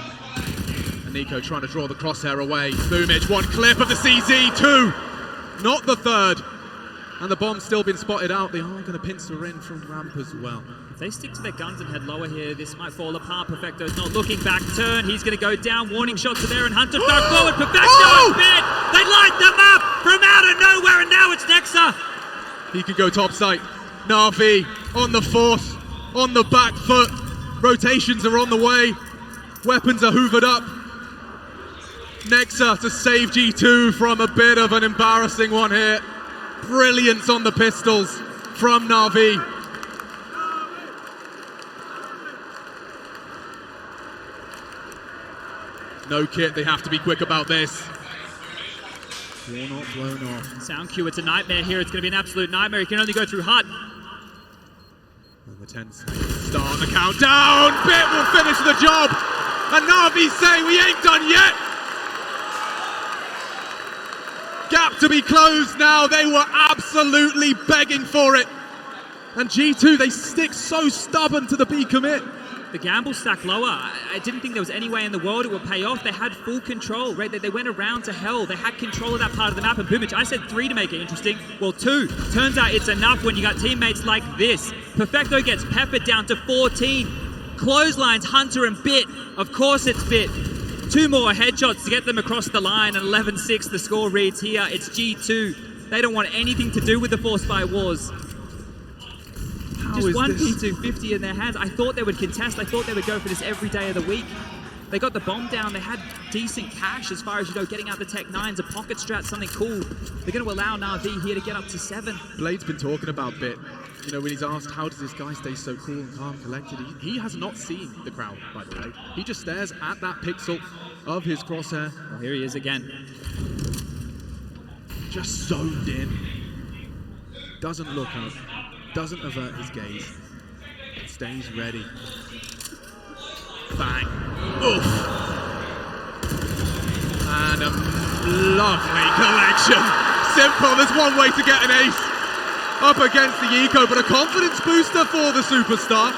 And Nico trying to draw the crosshair away. Boomich, 1 clip of the CZ, 2! Not the 3rd. And the bomb's still been spotted out. They are going to pincer in from ramp as well. If they stick to their guns and head lower here, this might fall apart. Perfecto's not looking back. Turn, he's going to go down. Warning shots are there, and Hunter back forward. Perfecto is bed. They light them up from out of nowhere, and now it's Nexa. He could go top site. NaVi on the force, on the back foot. Rotations are on the way. Weapons are hoovered up. Nexa to save G2 from a bit of an embarrassing one here. Brilliance on the pistols from NaVi. No kit, they have to be quick about this. Blown off, blown off. Sound Q, it's a nightmare here. It's going to be an absolute nightmare. He can only go through HUD. And the 10 start the countdown. Bit will finish the job. And NaVi say we ain't done yet. Gap to be closed now. They were absolutely begging for it. And G2, they stick so stubborn to the B commit. The gamble stack lower. I didn't think there was any way in the world it would pay off. They had full control, right? They went around to hell. They had control of that part of the map. And Boomich, I said 3 to make it interesting. Well, 2. Turns out it's enough when you got teammates like this. Perfecto gets peppered down to 14. Clotheslines Hunter and Bit. Of course it's Bit. 2 more headshots to get them across the line. And 11-6 the score reads here. It's G2. They don't want anything to do with the Force by Wars. Just 1 P250 in their hands. I thought they would contest. I thought they would go for this every day of the week. They got the bomb down. They had decent cash as far as, you know, getting out the Tech 9s, a pocket strat, something cool. They're going to allow NaVi here to get up to 7. Blade's been talking about Bit You know, when he's asked, how does this guy stay so cool and calm, collected, he has not seen the crowd, by the way. He just stares at that pixel of his crosshair. Well, here he is again. Just zoned in. Doesn't look up. Doesn't avert his gaze. Stays ready. Bang. Oof. And a lovely collection. Simple. There's one way to get an ace up against the Eco, but a confidence booster for the superstar.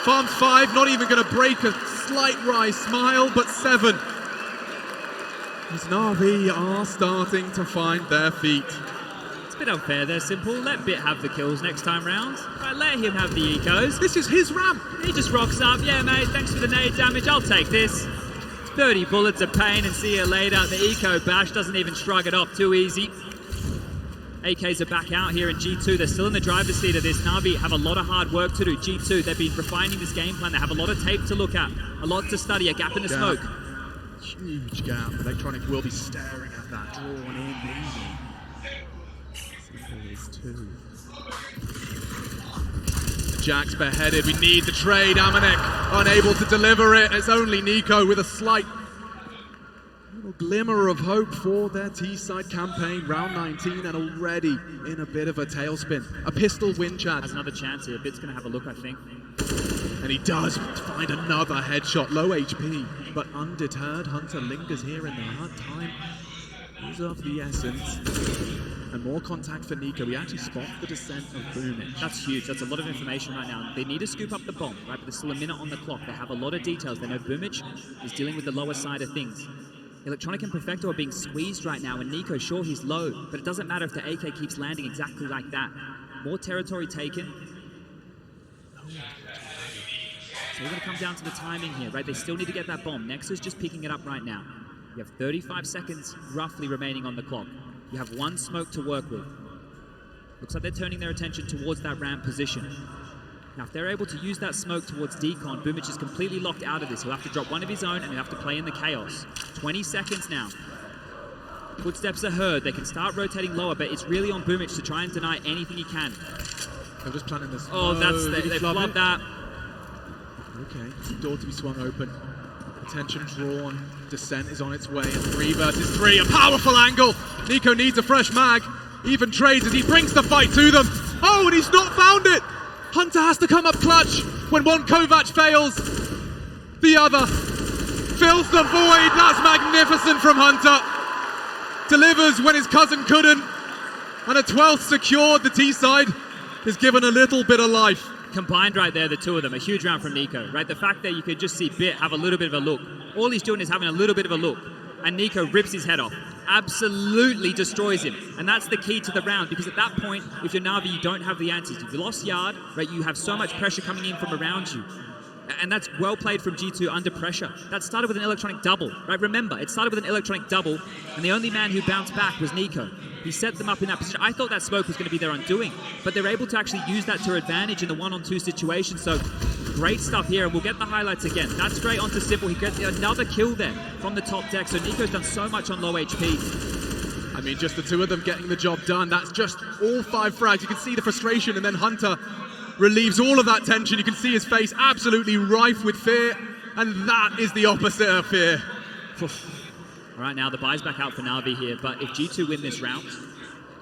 Farms 5, not even going to break a slight wry smile, but 7. These NaVi are starting to find their feet. It's a bit unfair there, Simple. Let Bit have the kills next time round. Right, let him have the ecos. This is his ramp. He just rocks up. Yeah, mate, thanks for the nade damage. I'll take this. 30 bullets of pain and see you later. The eco bash doesn't even shrug it off too easy. AKs are back out here in G2. They're still in the driver's seat of this. NaVi have a lot of hard work to do. G2, they've been refining this game plan. They have a lot of tape to look at, a lot to study, a gap in the smoke. Huge gap. Electronic will be staring at that, drawn in, Simple is 2. Jax beheaded. We need the trade. Amanek unable to deliver it. It's only Nico with a slight little glimmer of hope for their T-side campaign. Round 19 and already in a bit of a tailspin. A pistol win, Chad. Has another chance here. Bit's going to have a look, I think. And he does find another headshot. Low HP, but undeterred. Hunter lingers here in the hard time. Is of the essence. And more contact for Nico. We actually spot the descent of Boomich. That's huge. That's a lot of information right now. They need to scoop up the bomb, right? But there's still a minute on the clock. They have a lot of details. They know Boomich is dealing with the lower side of things. Electronic and Perfecto are being squeezed right now, and Nico, sure, he's low, but it doesn't matter if the AK keeps landing exactly like that. More territory taken. So we're going to come down to the timing here, right? They still need to get that bomb. Nexus just picking it up right now. You have 35 seconds roughly remaining on the clock. You have one smoke to work with. Looks like they're turning their attention towards that ramp position. Now, if they're able to use that smoke towards Decon, Boomich is completely locked out of this. He'll have to drop one of his own and he'll have to play in the chaos. 20 seconds now. Footsteps are heard. They can start rotating lower, but it's really on Boomich to try and deny anything he can. They're just planning this. Oh, they flubbed that. Okay, door to be swung open. Attention drawn. Descent is on its way. 3 versus 3. A powerful angle. Nico needs a fresh mag. Even trades as he brings the fight to them. Oh, and he's not found it. Hunter has to come up clutch. When one Kovac fails, the other fills the void. That's magnificent from Hunter. Delivers when his cousin couldn't. And a 12th secured. The T-side is given a little bit of life. Combined right there, the two of them. A huge round from Nico, right? The fact that you could just see Bit have a little bit of a look. All he's doing is having a little bit of a look. And Nico rips his head off. Absolutely destroys him. And that's the key to the round, because at that point, if you're NaVi, you don't have the answers. You've lost yard, right? You have so much pressure coming in from around you. And that's well played from G2 under pressure. That started with an electronic double, right? Remember, it started with an electronic double, and the only man who bounced back was Nico. He set them up in that position. I thought that smoke was going to be their undoing, but they're able to actually use that to their advantage in the 1-on-2 situation. So great stuff here, and we'll get the highlights again. That's straight onto Simple. He gets another kill there from the top deck. So Nico's done so much on low HP. I mean, just the two of them getting the job done. That's just all 5 frags. You can see the frustration, and then Hunter relieves all of that tension. You can see his face absolutely rife with fear, and that is the opposite of fear. All right, now the buy's back out for NaVi here, but if G2 win this round,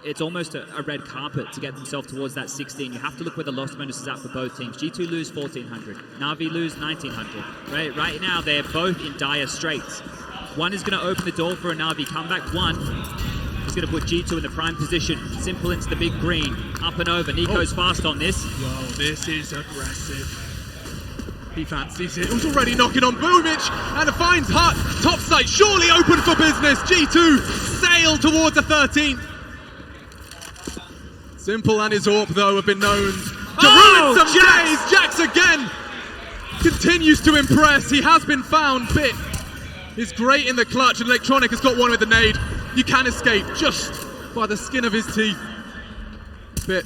it's almost a red carpet to get themselves towards that 16. You have to look where the loss bonus is at for both teams. G2 lose 1,400, NaVi lose 1,900. Right now, they're both in dire straits. One is going to open the door for a NaVi comeback. One is going to put G2 in the prime position. Simple into the big green, up and over. Nico's fast on this. Whoa, this is aggressive. He fancies it. He's already knocking on Boomich and finds Hut. Top site surely open for business. G2 sail towards the 13th. Simple and his AWP, though, have been known to ruin some days. Jax again continues to impress. He has been found. Bit is great in the clutch, and Electronic has got one with the nade. You can escape just by the skin of his teeth. Bit.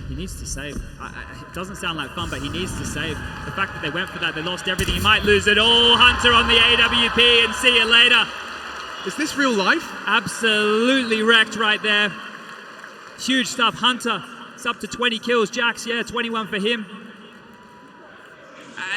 He needs to save. It doesn't sound like fun, but he needs to save. The fact that they went for that, they lost everything. He might lose it all. Hunter on the AWP, and see you later. Is this real life? Absolutely wrecked right there. It's huge stuff. Hunter, it's up to 20 kills. Jax, yeah, 21 for him.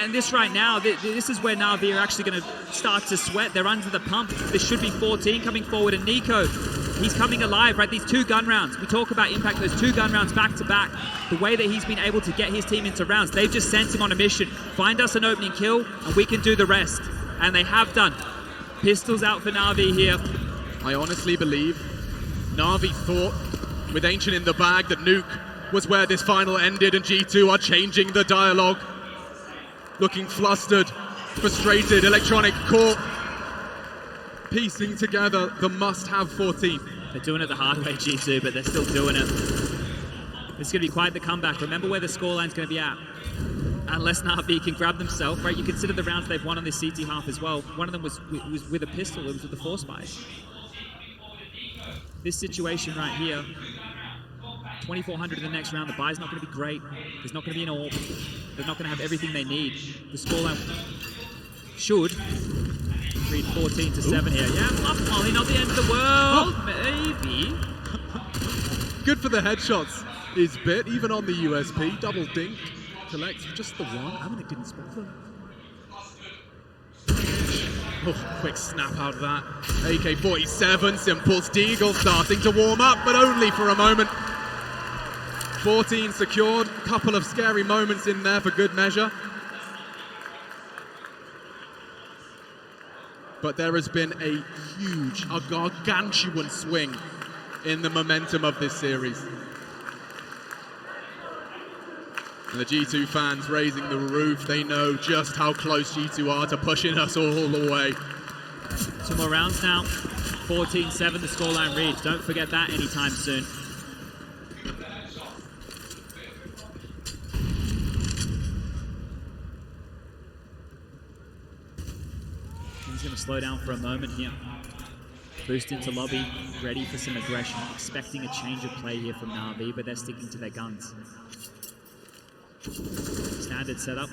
And this right now, this is where NaVi are actually going to start to sweat. They're under the pump. This should be 14 coming forward. And Nico, he's coming alive, right? These 2 gun rounds. We talk about impact, those 2 gun rounds back to back. The way that he's been able to get his team into rounds, they've just sent him on a mission. Find us an opening kill, and we can do the rest. And they have done. Pistols out for NaVi here. I honestly believe NaVi thought, with Ancient in the bag, that Nuke was where this final ended, and G2 are changing the dialogue. Looking flustered, frustrated, Electronic caught, piecing together the must-have 14. They're doing it the hard way, G2, but they're still doing it. It's going to be quite the comeback. Remember where the scoreline's going to be at. Unless NaVi can grab themselves, right? You consider the rounds they've won on this CT half as well. One of them was with a pistol, it was with the 4 spies. This situation right here, 2,400 in the next round. The buy's not going to be great. There's not going to be an AWP. They're not going to have everything they need. The scoreline should read 14 to 7 here. Yeah, Fluff Molly, not the end of the world. Maybe. Good for the headshots is Bit, even on the USP. Double dink. Collects just the one. Aminic didn't spot them. Oh, quick snap out of that. AK-47, Simple's Deagle starting to warm up, but only for a moment. 14 secured, couple of scary moments in there for good measure. But there has been a huge, a gargantuan swing in the momentum of this series. And the G2 fans raising the roof, they know just how close G2 are to pushing us all the way. 2 more rounds now. 14-7, the scoreline reads. Don't forget that anytime soon. He's going to slow down for a moment here. Boost into lobby, ready for some aggression. Expecting a change of play here from NaVi, but they're sticking to their guns. Standard setup.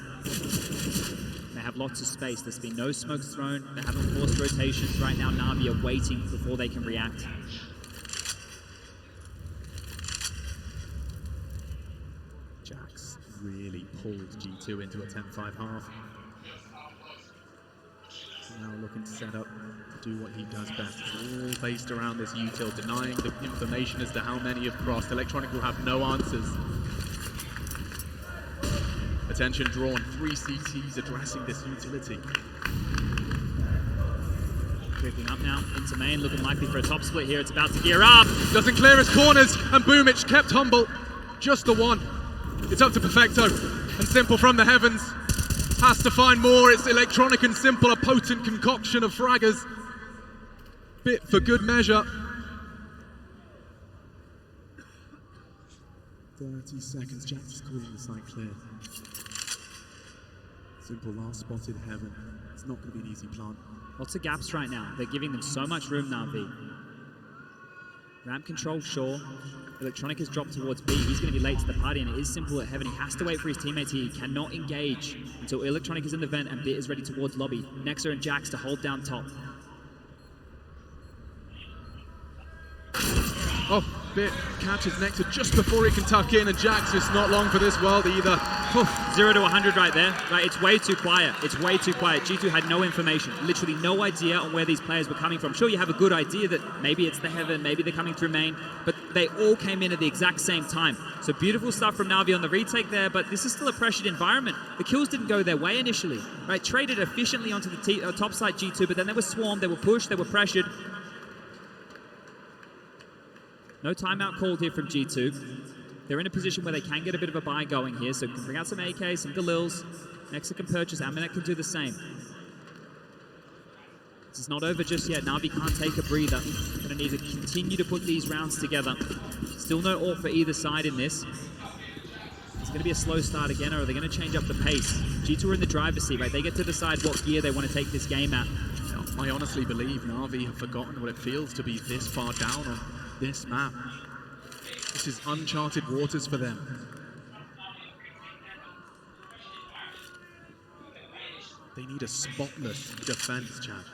They have lots of space. There's been no smokes thrown. They haven't forced rotations. Right now, NaVi are waiting before they can react. Jax really pulled G2 into a 10-5 half. Now looking to set up to do what he does best. It's all based around this util, denying the information as to how many have crossed. Electronic will have no answers. Attention drawn, 3 CTs addressing this utility. Creeping up now into main, looking likely for a top split here. It's about to gear up. Doesn't clear his corners, and Boomich kept humble. Just the one. It's up to Perfecto, and Simple from the heavens has to find more. It's Electronic and Simple, a potent concoction of fraggers. Bit for good measure. 30 seconds, Jax is calling the site clear. Simple last spotted heaven. It's not going to be an easy plant. Lots of gaps right now. They're giving them so much room, NaVi. Ramp control, sure. Electronic has dropped towards B. He's going to be late to the party, and it is Simple at heaven. He has to wait for his teammates here. He cannot engage until Electronic is in the vent and Bit is ready towards lobby. Nexa and Jax to hold down top. Oh, Bit catches Nexa just before he can tuck in, and Jax is not long for this world either. Oh. 0 to 100 right there. Right, it's way too quiet. It's way too quiet. G2 had no information, literally no idea on where these players were coming from. Sure, you have a good idea that maybe it's the heaven, maybe they're coming through main, but they all came in at the exact same time. So beautiful stuff from NaVi on the retake there, but this is still a pressured environment. The kills didn't go their way initially, right? Traded efficiently onto the top side G2, but then they were swarmed, they were pushed, they were pressured. No timeout called here from G2. They're in a position where they can get a bit of a buy going here, so can bring out some AK, some Galils. Nexa can purchase, Aminic can do the same. This is not over just yet. NaVi can't take a breather. Gonna need to continue to put these rounds together. Still no AWP for either side in this. It's gonna be a slow start again, or are they gonna change up the pace? G2 are in the driver's seat, right? They get to decide what gear they want to take this game at. I honestly believe NaVi have forgotten what it feels to be this far down on this map. This is uncharted waters for them. They need a spotless defense, Chad.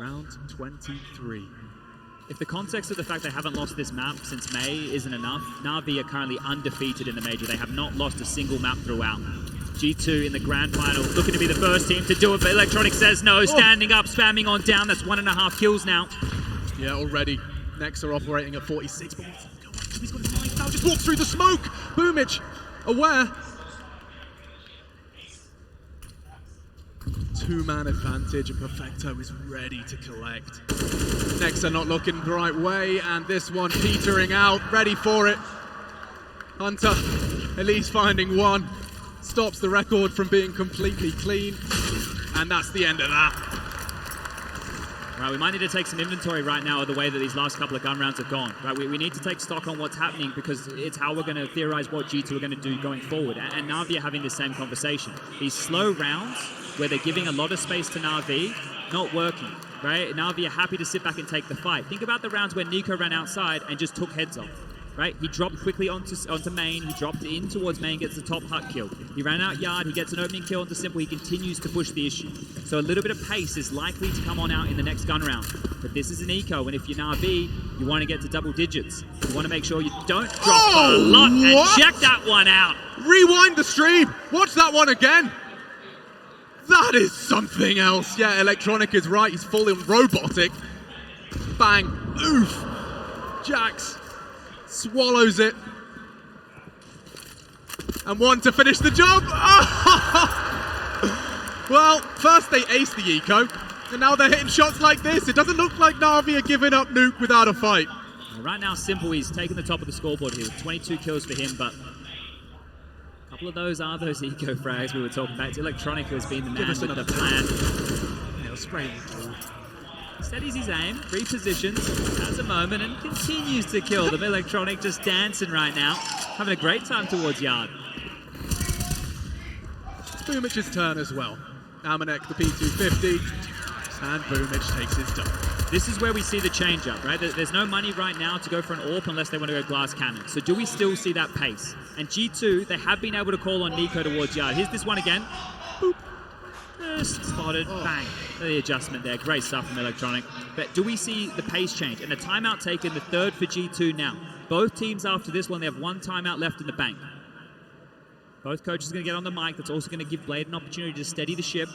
Round 23. If the context of the fact they haven't lost this map since May isn't enough, NaVi are currently undefeated in the major. They have not lost a single map throughout. G2 in the grand final, looking to be the first team to do it, but Electronic says no, standing up, spamming on down. That's 1.5 kills now. Yeah, already. Next are operating at 46, but he's got his knife now, just walks through the smoke. Boomage, aware. Two-man advantage, and Perfecto is ready to collect. Next are not looking the right way, and this one petering out, ready for it. Hunter, at least finding one. Stops the record from being completely clean, and that's the end of that. Right, we might need to take some inventory right now of the way that these last couple of gun rounds have gone. Right, we need to take stock on what's happening because it's how we're going to theorize what G2 are going to do going forward. And NaVi are having the same conversation. These slow rounds where they're giving a lot of space to NaVi, not working. Right, NaVi are happy to sit back and take the fight. Think about the rounds where Nico ran outside and just took heads off. Right, he dropped quickly onto main, he dropped in towards main, gets the top hut kill. He ran out yard, he gets an opening kill onto simple, he continues to push the issue. So a little bit of pace is likely to come on out in the next gun round. But this is an eco, and if you're NaVi, you want to get to double digits. You want to make sure you don't drop a lot, and check that one out. Rewind the stream, watch that one again. That is something else. Yeah, Electronic is right, he's fully robotic. Bang, oof. Jax swallows it. And one to finish the job. Well, first they aced the eco, and now they're hitting shots like this. It doesn't look like NaVi are giving up Nuke without a fight. Right now, Simple, he's taking the top of the scoreboard here with 22 kills for him, but a couple of those are those eco frags we were talking about. It's Electronic who has been the man with the plan. He'll spray the kill. Steadies his aim, repositions, has a moment, and continues to kill them. Electronic just dancing right now, having a great time towards yard. Boomage's turn as well. Amanek, the P250, and Boomage takes his dub. This is where we see the change up, right? There's no money right now to go for an AWP unless they want to go glass cannon. So do we still see that pace? And G2, they have been able to call on Nico towards yard. Here's this one again. Boop. Just spotted, bang. The adjustment there, great stuff from Electronic. But do we see the pace change? And the timeout taken, the third for G2 now. Both teams after this one, they have one timeout left in the bank. Both coaches are going to get on the mic. That's also going to give Blade an opportunity to steady the ship.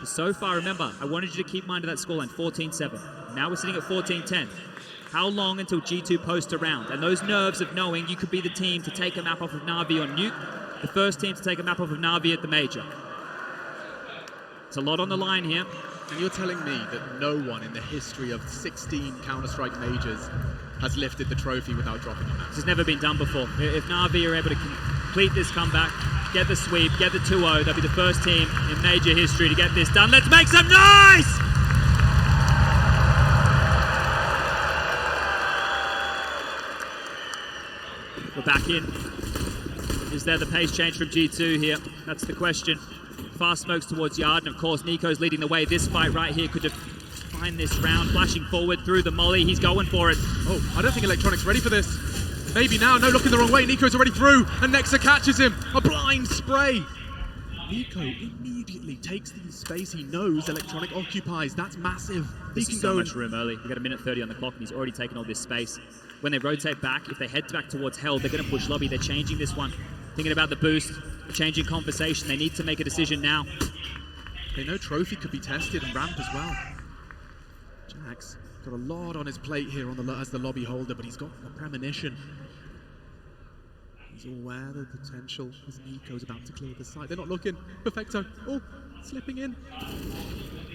But so far, remember, I wanted you to keep mind of that scoreline, 14-7. Now we're sitting at 14-10. How long until G2 post a round? And those nerves of knowing you could be the team to take a map off of NaVi on Nuke, the first team to take a map off of NaVi at the major. It's a lot on the line here. And you're telling me that no one in the history of 16 Counter-Strike majors has lifted the trophy without dropping a match? This has never been done before. If NaVi are able to complete this comeback, get the sweep, get the 2-0, they'll be the first team in major history to get this done. Let's make some noise! We're back in. Is there the pace change from G2 here? That's the question. Fast smokes towards yard, and of course Nico's leading the way. This fight right here could define this round. Flashing forward through the molly, he's going for it. Oh, I don't think Electronic's ready for this. Maybe now, no, looking the wrong way. Nico's already through, and Nexa catches him. A blind spray. Nico immediately takes the space he knows Electronic occupies. That's massive. He can so much room early. We've got a minute 30 on the clock, and he's already taken all this space. When they rotate back, if they head back towards Hell, they're going to push lobby. They're changing this one. Thinking about the boost, changing conversation. They need to make a decision now. They know Trophy could be tested and ramped as well. Jax got a lot on his plate here as the lobby holder, but he's got a premonition. He's aware of the potential as Nico's about to clear the site. They're not looking. Perfecto. Oh, slipping in.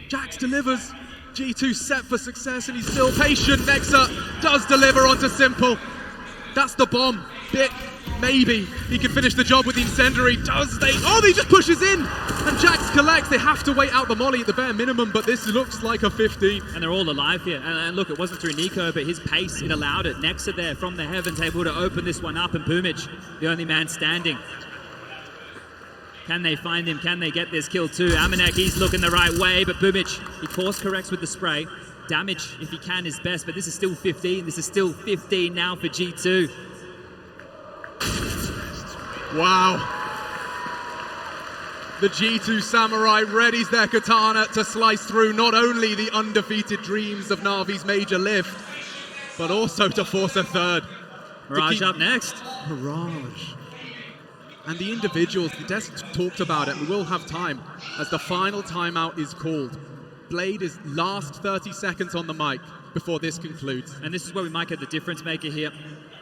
Jax delivers. G2 set for success, and he's still patient. Nexa does deliver onto Simple. That's the bomb. Bit. Maybe he can finish the job with the incendiary. Does they? Oh, he just pushes in, and Jax collects. They have to wait out the molly at the bare minimum, but this looks like a 15. And they're all alive here. And look, it wasn't through Nico, but his pace, it allowed it. Nexa there from the heavens, able to open this one up, and Boomage, the only man standing. Can they find him? Can they get this kill too? Amanek, he's looking the right way, but Boomage, he course corrects with the spray. Damage, if he can, is best, but this is still 15. This is still 15 now for G2. Wow. The G2 Samurai readies their katana to slice through not only the undefeated dreams of NaVi's major lift, but also to force a third. Mirage up next. Mirage. And the individuals, the desk talked about it, we will have time as the final timeout is called. Blade is last 30 seconds on the mic before this concludes. And this is where we might get the difference maker here.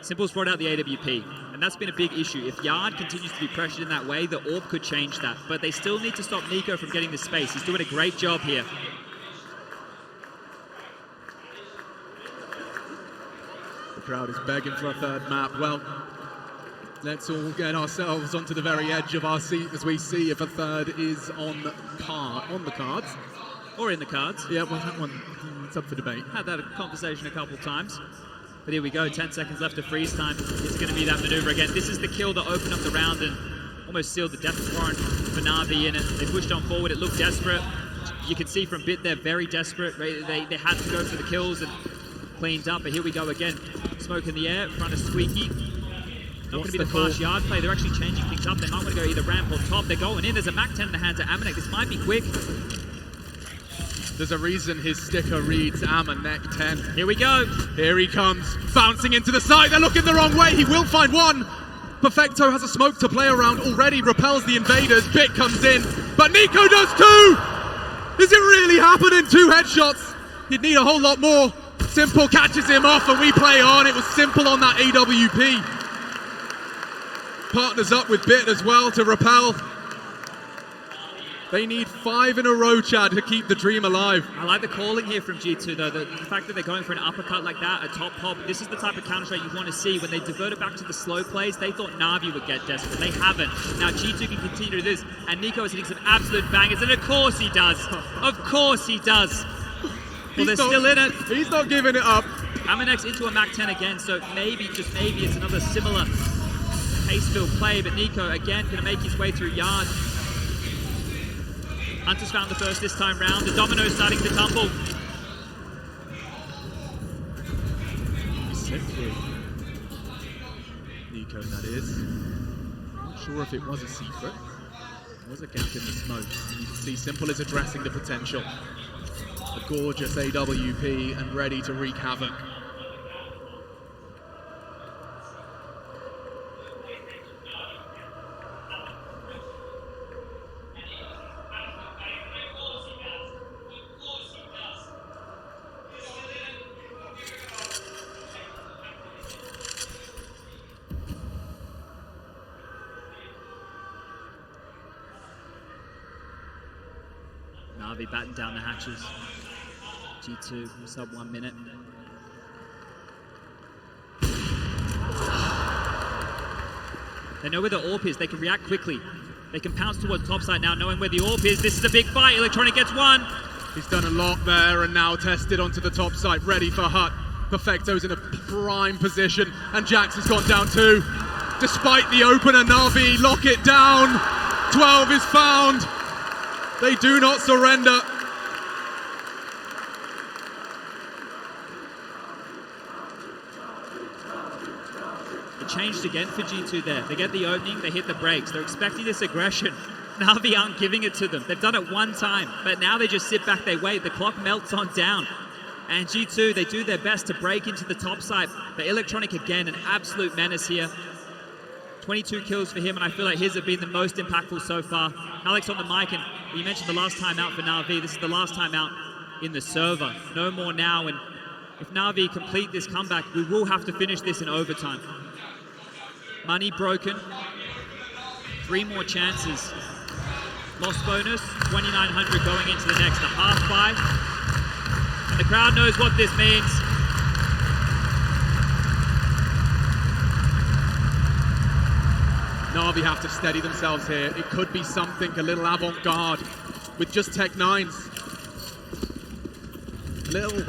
Simple's brought out the AWP, and that's been a big issue. If Yard continues to be pressured in that way, the AWP could change that. But they still need to stop NiKo from getting the space. He's doing a great job here. The crowd is begging for a third map. Well, let's all get ourselves onto the very edge of our seat as we see if a third is on the cards. Or in the cards. Yeah, well, that one, it's up for debate. Had that conversation a couple of times. But here we go, 10 seconds left of freeze time. It's going to be that maneuver again. This is the kill that opened up the round and almost sealed the death warrant for NaVi in it. They pushed on forward, it looked desperate. You can see from Bit they're very desperate. They had to go for the kills and cleaned up, but here we go again. Smoke in the air in front of Squeaky. Not going to be the fast Yard play. They're actually changing things up. They might want to go either ramp or top. They're going in. There's a Mac 10 in the hands of Amanek. This might be quick. There's a reason his sticker reads Amanek 10. Here we go. Here he comes, bouncing into the side. They're looking the wrong way. He will find one. Perfecto has a smoke to play around already, repels the invaders. Bit comes in, but NiKo does too. Is it really happening? 2 headshots. You'd need a whole lot more. Simple catches him off and we play on. It was Simple on that AWP. Partners up with Bit as well to repel. They need 5 in a row, Chad, to keep the dream alive. I like the calling here from G2, though. The fact that they're going for an uppercut like that, a top pop, this is the type of counter-strike you want to see. When they divert it back to the slow plays, they thought NaVi would get desperate. They haven't. Now G2 can continue to do this, and NiKo is hitting some absolute bangers, and of course he does. Of course he does. Well, they're still in it. He's not giving it up. Amanek's into a Mac 10 again, so maybe, just maybe, it's another similar pace-filled play, but NiKo, again, going to make his way through Yard. Hunter's found the first this time round. The domino's starting to tumble. Sick through. NiKo, that is. Not sure if it was a secret. There was a gap in the smoke. You can see Simple is addressing the potential. A gorgeous AWP and ready to wreak havoc. NaVi batten down the hatches. G2 sub 1 minute. They know where the AWP is. They can react quickly. They can pounce towards topside now, knowing where the AWP is. This is a big fight. Electronic gets one. He's done a lot there and now tested onto the top side, ready for Hut. Perfecto's in a prime position and Jax has gone down too. Despite the opener, NaVi lock it down. 12 is found. They do not surrender. It changed again for G2 there. They get the opening, they hit the brakes. They're expecting this aggression. NaVi aren't giving it to them. They've done it one time, but now they just sit back, they wait. The clock melts on down. And G2, they do their best to break into the top side. But Electronic, again, an absolute menace here. 22 kills for him, and I feel like his have been the most impactful so far. Alex on the mic, and you mentioned the last time out for NaVi. This is the last time out in the server. No more now, and if NaVi complete this comeback, we will have to finish this in overtime. Money broken. 3 more chances. Lost bonus, 2,900 going into the next. A half buy. And the crowd knows what this means. NaVi have to steady themselves here. It could be something a little avant-garde with just Tech 9s. A little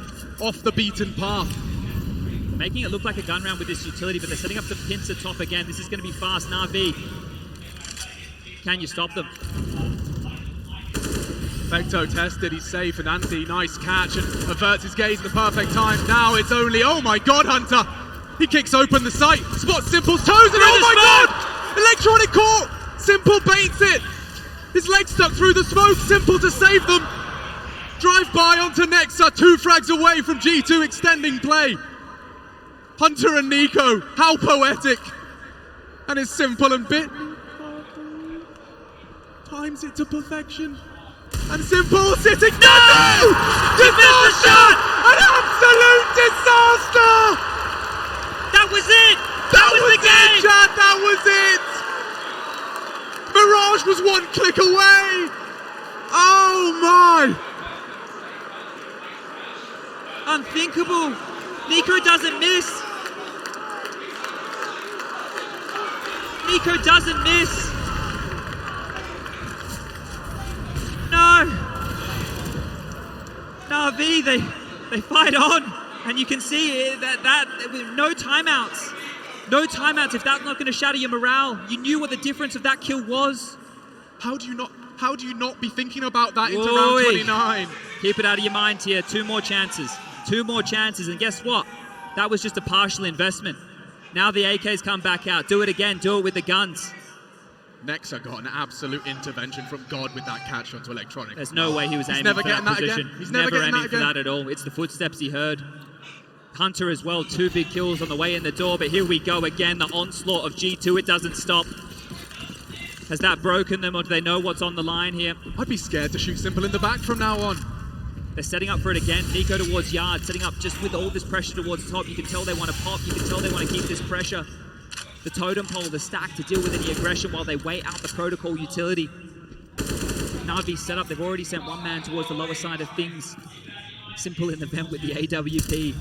off the beaten path. Making it look like a gun round with this utility, but they're setting up the pincer top again. This is going to be fast. NaVi, can you stop them? Perfecto tested, he's safe, and Anti, nice catch, and averts his gaze at the perfect time. Now it's only, oh my god, Hunter! He kicks open the sight, spots Simple's toes, and oh my god! Electronic caught! Simple baits it! His leg stuck through the smoke, Simple to save them! Drive by onto Nexa, 2 frags away from G2 extending play. Hunter and Nico, how poetic. And it's Simple and Bit. Times it to perfection. And Simple sitting. No! Disaster! An absolute disaster! That was it! That was the game! It, Chad, that was it! Mirage was one click away! Oh my! Unthinkable. Nico doesn't miss. Nico doesn't miss. No. NaVi, they fight on. And you can see that no timeouts. No timeouts. If that's not going to shatter your morale, you knew what the difference of that kill was. How do you not be thinking about that into round 29? Keep it out of your mind here. 2 more chances. 2 more chances. And guess what? That was just a partial investment. Now the AKs come back out. Do it again. Do it with the guns. Nexa got an absolute intervention from God with that catch onto Electronic. There's no way he was aiming for that position. He's never aiming for that at all. It's the footsteps he heard. Hunter as well, 2 big kills on the way in the door, but here we go again, the onslaught of G2, it doesn't stop. Has that broken them, or do they know what's on the line here? I'd be scared to shoot Simple in the back from now on. They're setting up for it again. Nico towards Yard, setting up just with all this pressure towards the top. You can tell they want to pop, you can tell they want to keep this pressure. The totem pole, the stack to deal with any aggression while they wait out the protocol utility. NaVi set up, they've already sent 1 man towards the lower side of things. Simple in the vent with the AWP.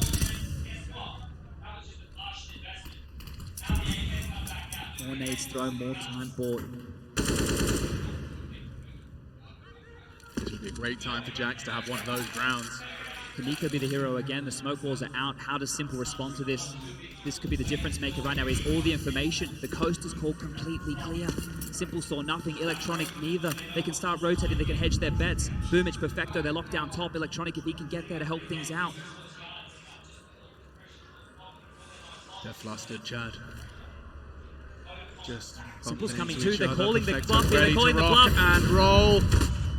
More nades thrown, more time bought. This would be a great time for Jax to have one of those rounds. Can Nico be the hero again? The smoke walls are out. How does Simple respond to this? This could be the difference maker right now. Is all the information. The coast is called completely clear. Simple saw nothing. Electronic neither. They can start rotating. They can hedge their bets. Boomage, Perfecto, they're locked down top. Electronic, if he can get there to help things out. They're flustered, Chad. Just Simple's coming too. They're calling the bluff here. They're calling the bluff. And roll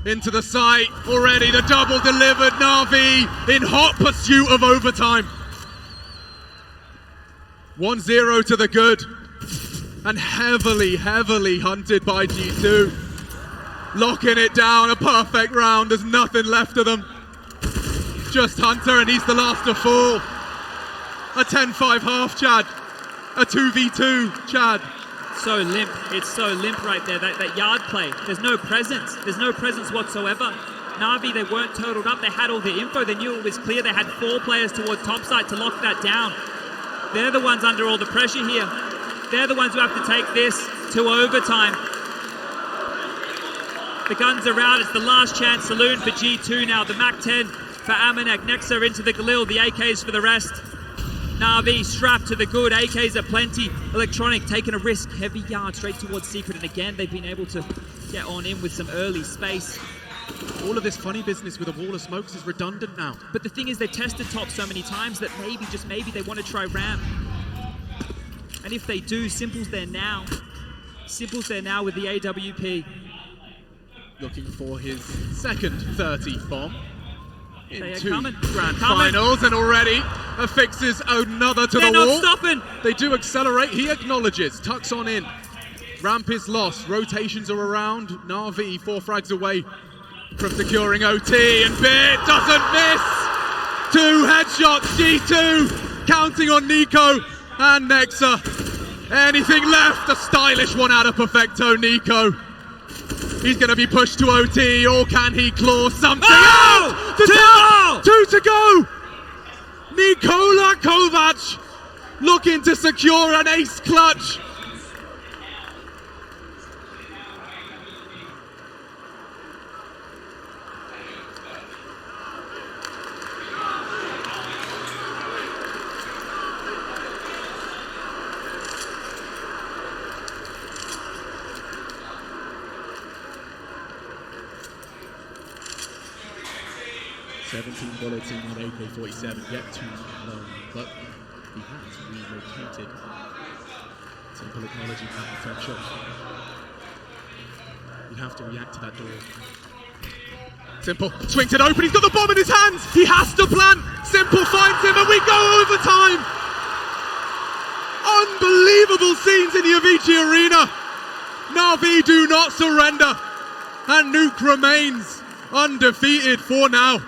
into the site. Already the double delivered. NaVi in hot pursuit of overtime. 1-0 to the good. And heavily, heavily hunted by G2. Locking it down. A perfect round. There's nothing left of them. Just Hunter, and he's the last to fall. A 10-5 half, Chad. A 2v2, Chad. So limp. It's so limp right there. That Yard play. There's no presence. There's no presence whatsoever. NaVi, they weren't totaled up. They had all the info. They knew it was clear. They had 4 players towards topside to lock that down. They're the ones under all the pressure here. They're the ones who have to take this to overtime. The guns are out. It's the last chance saloon for G2 now. The MAC-10 for Amanek. Nexa into the Galil. The AKs for the rest. NaVi strapped to the good. AKs are plenty. Electronic taking a risk. Heavy Yard straight towards Secret. And again, they've been able to get on in with some early space. All of this funny business with a wall of smokes is redundant now. But the thing is, they've tested top so many times that maybe, just maybe, they want to try ramp. And if they do, Simple's there now. Simple's there now with the AWP. Looking for his second 30th bomb. Into grand finals, and already affixes another to the wall. They're not stopping. They do accelerate. He acknowledges. Tucks on in. Ramp is lost. Rotations are around. NaVi 4 frags away from securing OT, and Bit doesn't miss. 2 headshots. G2 counting on Nico and Nexa. Anything left? A stylish one out of Perfecto. Nico. He's going to be pushed to OT, or can he claw something out? 2 to go! Nikola Kovac looking to secure an ace clutch. Bullets in that AK-47, yet too low, but he has relocated. Simple acknowledging that potential. You have to react to that door. Simple swings it open, he's got the bomb in his hands! He has to plant! Simple finds him, and we go overtime! Unbelievable scenes in the Avicii Arena. NaVi do not surrender. And Nuke remains undefeated for now.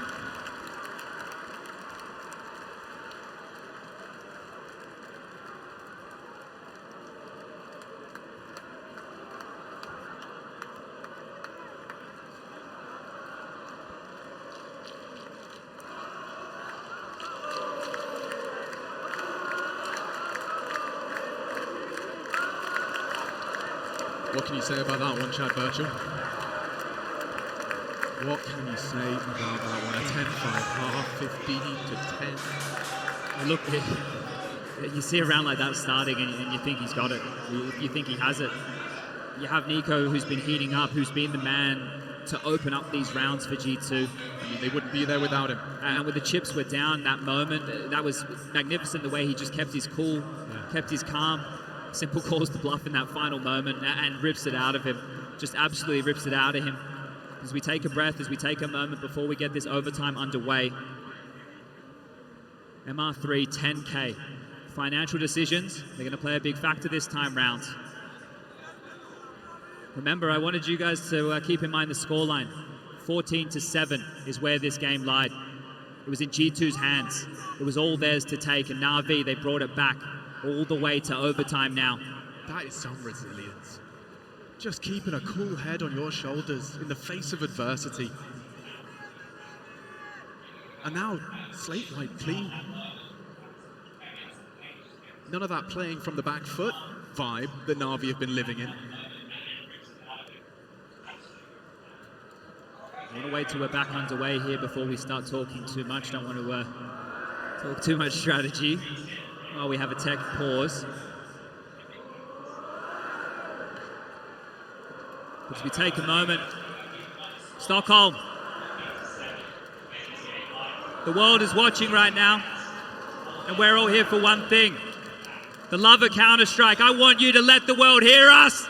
What can you say about that one, Chad Birchall? What can you say about that one? A 10-5 half, 15 to 10. Look, you see a round like that starting and you think he's got it. You think he has it. You have Nico, who's been heating up, who's been the man to open up these rounds for G2. I mean, they wouldn't be there without him. And with the chips were down, that moment, that was magnificent, the way he just kept his cool, kept his calm. Simple calls the bluff in that final moment and rips it out of him. Just absolutely rips it out of him. As we take a breath, as we take a moment before we get this overtime underway. MR3, 10K. Financial decisions, they're going to play a big factor this time round. Remember, I wanted you guys to keep in mind the scoreline. 14-7 is where this game lied. It was in G2's hands. It was all theirs to take, and NaVi, they brought it back all the way to overtime now. That is some resilience. Just keeping a cool head on your shoulders in the face of adversity. And now, slate wiped clean. None of that playing from the back foot vibe that NaVi have been living in. I want to wait till we're back underway here before we start talking too much. Don't want to talk too much strategy while we have a tech pause. As we take a moment, Stockholm. The world is watching right now, and we're all here for one thing. The love of Counter-Strike. I want you to let the world hear us.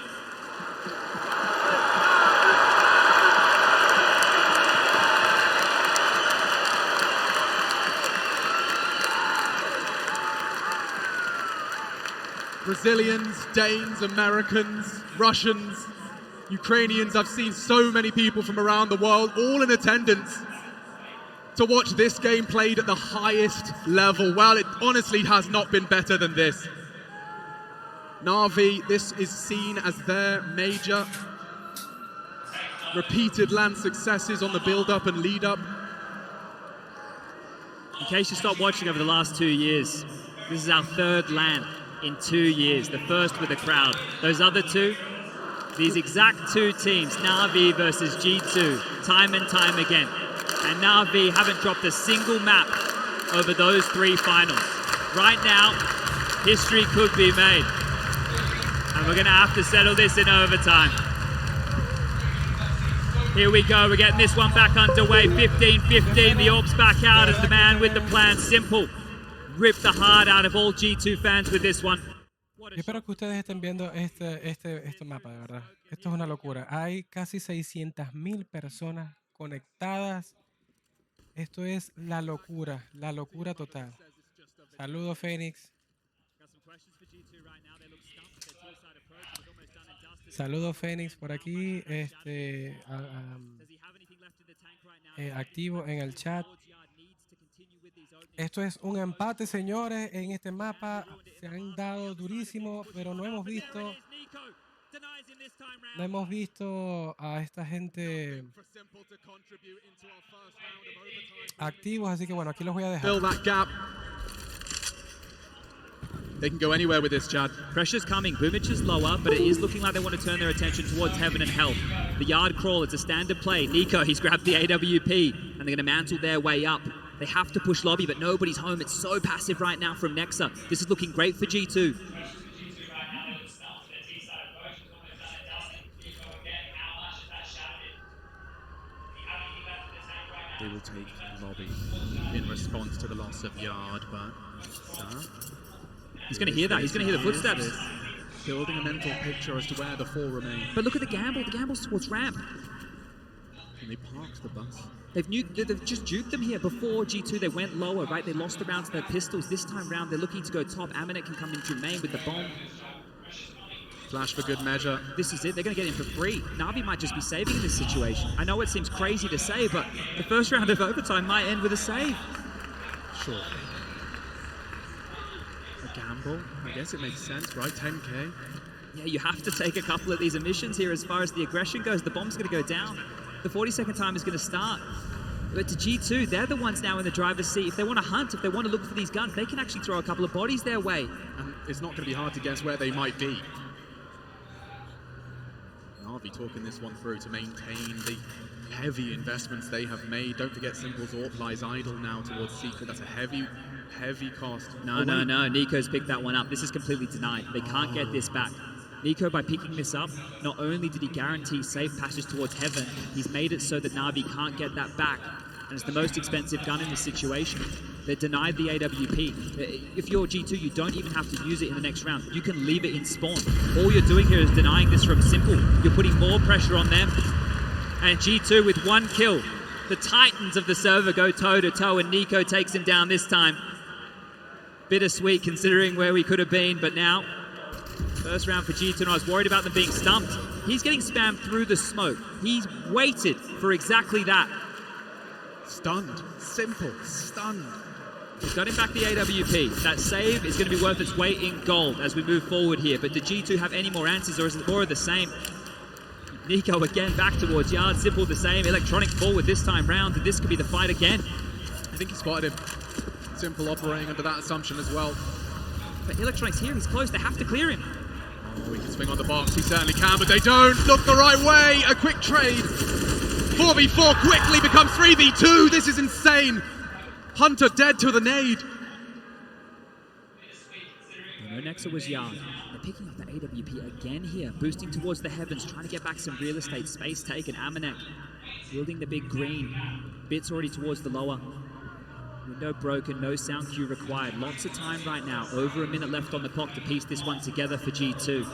Brazilians, Danes, Americans, Russians, Ukrainians. I've seen so many people from around the world, all in attendance, to watch this game played at the highest level. Well, it honestly has not been better than this. NaVi, this is seen as their major repeated LAN successes on the build-up and lead-up. In case you stopped watching over the last 2 years, this is our third LAN in 2 years, the first with a crowd. Those other two, these exact two teams, NaVi versus G2, time and time again. And NaVi haven't dropped a single map over those three finals. Right now, history could be made. And we're gonna have to settle this in overtime. Here we go, we're getting this one back underway, 15-15, the Orbs back out as the man with the plan, simple. Rip the heart out of all G2 fans with this one. Yo espero que ustedes estén viendo este mapa, de verdad. Esto es una locura. Hay casi 600,000 personas conectadas. Esto es la locura total. Saludos, Phoenix. Saludos, Phoenix, por aquí. Activo en el chat. Esto es un empate, señores, en este mapa. Se han dado durísimo, pero no hemos visto a esta gente activos, así que bueno, aquí los voy a dejar. Fill that gap. They can go anywhere with this, Chad. Pressure's coming. Boomich is lower, but it is looking like they want to turn their attention towards Heaven and Hell. The yard crawl, it's a standard play. Nico, he's grabbed the AWP, and they're going to mantle their way up. They have to push lobby, but nobody's home. It's so passive right now from Nexa. This is looking great for G2. They will take lobby in response to the loss of yard, but he's going to hear that. He's going to hear the footsteps. Building a mental picture as to where the four remain. But look at the gamble. The gamble's towards ramp. Can they park They've just juked them here. Before G2, they went lower, right? They lost the round to their pistols. This time round, they're looking to go top. Amanek can come into main with the bomb. Flash for good measure. This is it. They're going to get him for free. NaVi might just be saving in this situation. I know it seems crazy to say, but the first round of overtime might end with a save. Sure. A gamble. I guess it makes sense, right? 10K. Yeah, you have to take a couple of these emissions here as far as the aggression goes. The bomb's going to go down. The 40-second time is going to start. But to G2, they're the ones now in the driver's seat. If they want to hunt, if they want to look for these guns, they can actually throw a couple of bodies their way. And it's not going to be hard to guess where they might be. NaVi talking this one through to maintain the heavy investments they have made. Don't forget Simple's AWP lies idle now towards Secret. That's a heavy, heavy cost. No. Nico's picked that one up. This is completely denied. They can't get this back. Nico, by picking this up, not only did he guarantee safe passage towards heaven, he's made it so that NaVi can't get that back. And it's the most expensive gun in this situation. They're denied the AWP. If you're G2, you don't even have to use it in the next round. You can leave it in spawn. All you're doing here is denying this from Simple. You're putting more pressure on them. And G2 with one kill. The titans of the server go toe-to-toe, and Nico takes him down this time. Bittersweet considering where we could have been, but now, first round for G2, and I was worried about them being stumped. He's getting spammed through the smoke. He's waited for exactly that. Stunned. Simple. Stunned. He's got him back the AWP. That save is going to be worth its weight in gold as we move forward here. But did G2 have any more answers, or is it more of the same? Nico again back towards Yard. Simple the same. Electronic forward this time round. This could be the fight again. I think he spotted him. Simple operating under that assumption as well. But Electronic's here. He's close. They have to clear him. Oh, he can swing on the box. He certainly can, but they don't look the right way. A quick trade. 4v4 quickly becomes 3v2. This is insane. Hunter dead to the nade. No Nexa was Yard. They're picking up the AWP again here, boosting towards the heavens, trying to get back some real estate. Space taken. Amanek wielding the big green. Bits already towards the lower. Window broken, no sound cue required. Lots of time right now. Over a minute left on the clock to piece this one together for G2.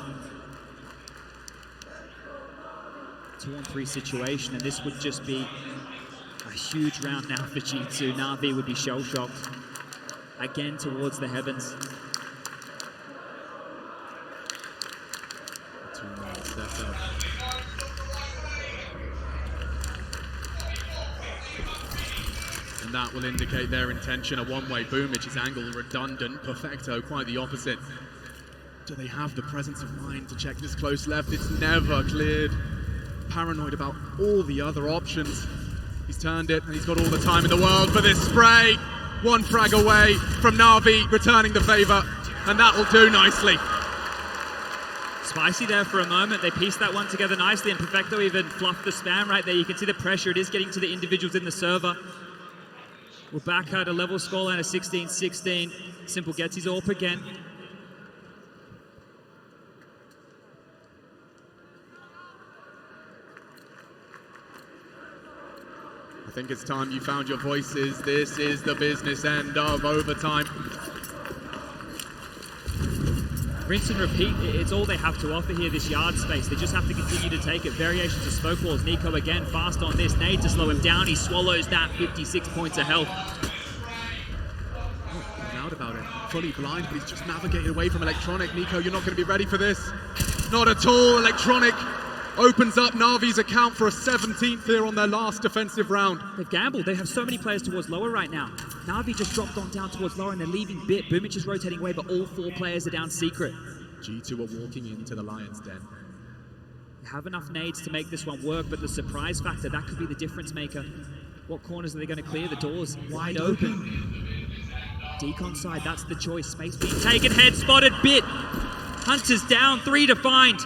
2-on-3 situation, and this would just be a huge round now for G2. NaVi would be shell-shocked. Again towards the heavens. 2 minutes left up. And that will indicate their intention. A one-way boomage is angle redundant. Perfecto, quite the opposite. Do they have the presence of mind to check this close left? It's never cleared. Paranoid about all the other options. He's turned it, and he's got all the time in the world for this spray. One frag away from NaVi returning the favor, and that will do nicely. Spicy there for a moment. They pieced that one together nicely, and Perfecto even fluffed the spam right there. You can see the pressure. It is getting to the individuals in the server. We're back at a level scoreline of 16-16. Simple gets his AWP again. I think it's time you found your voices. This is the business end of overtime. Rinse and repeat, it's all they have to offer here, this yard space. They just have to continue to take it. Variations of smoke walls. Nico again, fast on this. Nade to slow him down. He swallows that. 56 points of health. Out about it. Fully blind, but he's just navigated away from Electronic. Nico, you're not going to be ready for this. Not at all. Electronic opens up NaVi's account for a 17th here on their last defensive round. They've gambled. They have so many players towards lower right now. NaVi just dropped on down towards lower, and they're leaving Bit. Boomich is rotating away, but all 4 players are down Secret. G2 are walking into the Lion's Den. They have enough nades to make this one work, but the surprise factor, that could be the difference maker. What corners are they going to clear? The doors wide open. Decon side, that's the choice. Space being taken, head spotted, Bit. Hunter's down, 3 to find.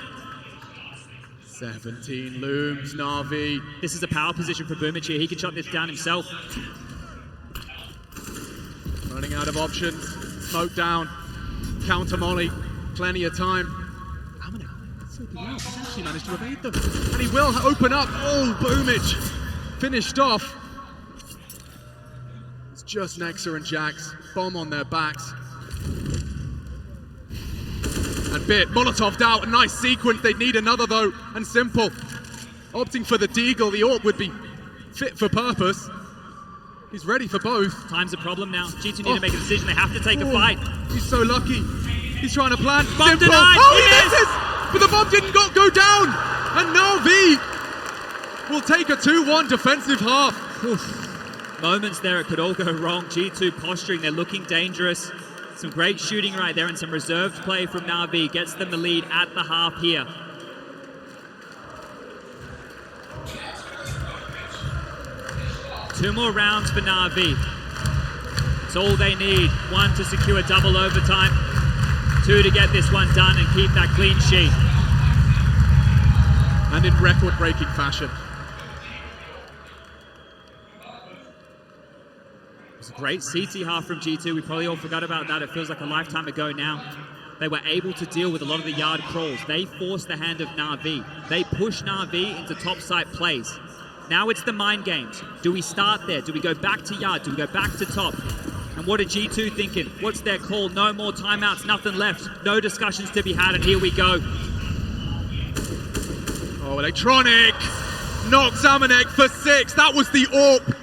17 looms, NaVi. This is a power position for Boomich here. He can shut this down himself. Running out of options. Smoke down. Counter molly. Plenty of time. Amanek slipping out. He's actually managed to evade them. And he will open up. Oh, Boomich. Finished off. It's just Nexa and Jax. Bomb on their backs. And Bit, Molotov'd out, a nice sequence. They'd need another though, and Simple opting for the deagle. The AWP would be fit for purpose. He's ready for both. Time's a problem now. G2 need to make a decision. They have to take a fight. He's so lucky. He's trying to plant. Bomb denied. Oh, he misses! But the bomb didn't go down. And NaVi will take a 2-1 defensive half. Oof. Moments there, it could all go wrong. G2 posturing, they're looking dangerous. Some great shooting right there and some reserved play from NaVi. Gets them the lead at the half here. Two more rounds for NaVi. It's all they need. 1 to secure double overtime. 2 to get this one done and keep that clean sheet. And in record-breaking fashion. It was a great CT half from G2. We probably all forgot about that. It feels like a lifetime ago now. They were able to deal with a lot of the yard crawls. They forced the hand of NaVi. They pushed NaVi into top site plays. Now it's the mind games. Do we start there? Do we go back to yard? Do we go back to top? And what are G2 thinking? What's their call? No more timeouts, nothing left. No discussions to be had, and here we go. Oh, Electronic knocks Amanek for 6. That was the AWP.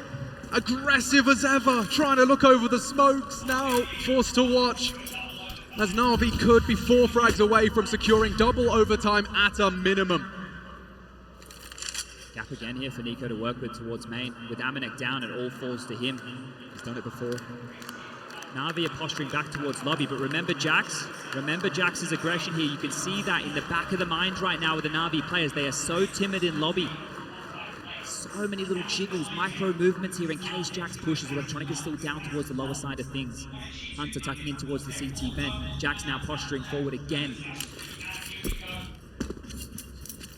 Aggressive as ever, trying to look over the smokes. Now forced to watch as NaVi could be 4 frags away from securing double overtime at a minimum. Gap again here for Nico to work with towards main. With Amanek down, it all falls to him. He's done it before. NaVi are posturing back towards lobby, but remember Jax. Remember Jax's aggression here. You can see that in the back of the mind right now with the NaVi players. They are so timid in lobby. So many little jiggles, micro movements here in case Jax pushes. Electronic is still down towards the lower side of things. Hunter tucking in towards the CT vent. Jax now posturing forward again.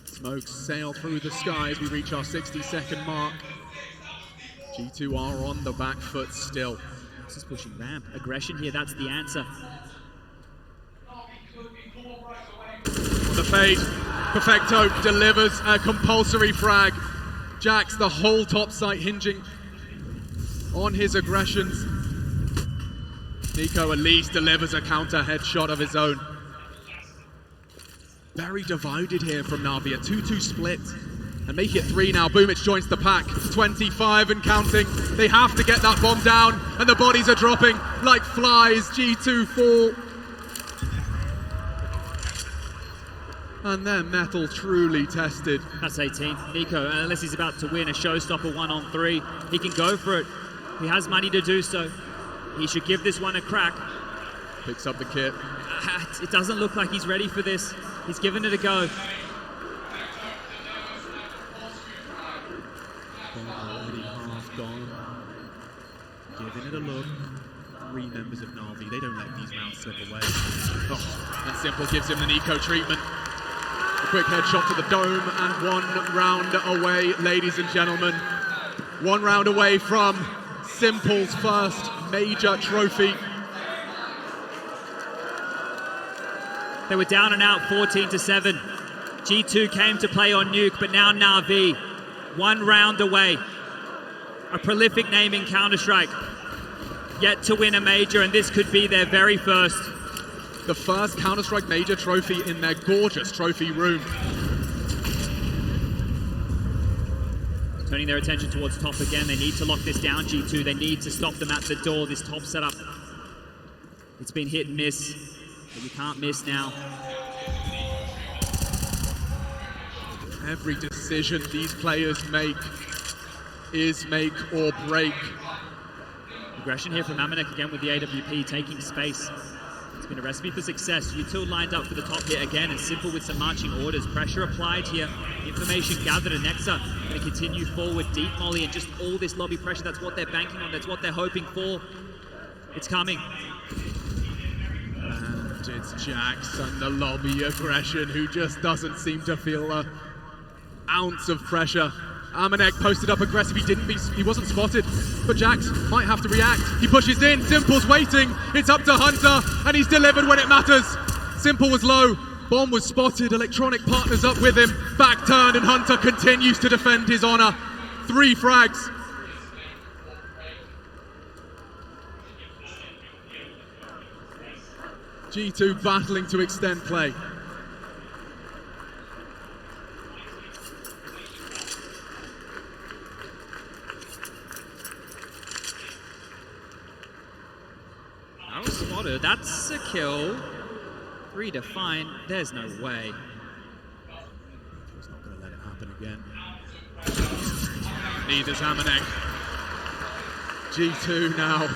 Smokes sail through the sky as we reach our 60-second mark. G2 are on the back foot still. This is pushing ramp. Aggression here, that's the answer. The fade. Perfecto delivers a compulsory frag. Jax, the whole top site hinging on his aggressions. Nico at least delivers a counter headshot of his own. Very divided here from NaVi, a 2-2 split. And make it 3 now. Boomich joins the pack. 25 and counting. They have to get that bomb down, and the bodies are dropping like flies. G2 fall. And their metal truly tested. That's 18. Nico, unless he's about to win a showstopper 1-on-3, he can go for it. He has money to do so. He should give this one a crack. Picks up the kit. It doesn't look like he's ready for this. He's given it a go. Already half gone. Giving it a look. 3 members of NaVi. They don't let these rounds slip away. Oh, and Simple gives him the Nico treatment. A quick headshot to the dome, and 1 round away, ladies and gentlemen. 1 round away from Simple's first major trophy. They were down and out 14-7. G2 came to play on Nuke, but now NaVi, 1 round away. A prolific name in Counter-Strike. Yet to win a major, and this could be their very first. The first Counter-Strike major trophy in their gorgeous trophy room. Turning their attention towards top again. They need to lock this down, G2. They need to stop them at the door. This top setup, it's been hit and miss, but you can't miss now. Every decision these players make is make or break. Aggression here from Amanek again with the AWP, taking space. It's been a recipe for success. Util lined up for the top hit again, and Simple with some marching orders. Pressure applied here. Information gathered, and Nexa going to continue forward. Deep molly and just all this lobby pressure. That's what they're banking on. That's what they're hoping for. It's coming. And it's Jax and the lobby aggression who just doesn't seem to feel an ounce of pressure. Amanek posted up aggressive. He wasn't spotted, but Jax might have to react. He pushes in. Simple's waiting. It's up to Hunter, and he's delivered when it matters. Simple was low. Bomb was spotted. Electronic partners up with him. Back turned, and Hunter continues to defend his honor. 3 frags. G2 battling to extend play. spotted. That's a kill. Redefined. There's no way. He's not going to let it happen again. Neither's Amanek. G2 now.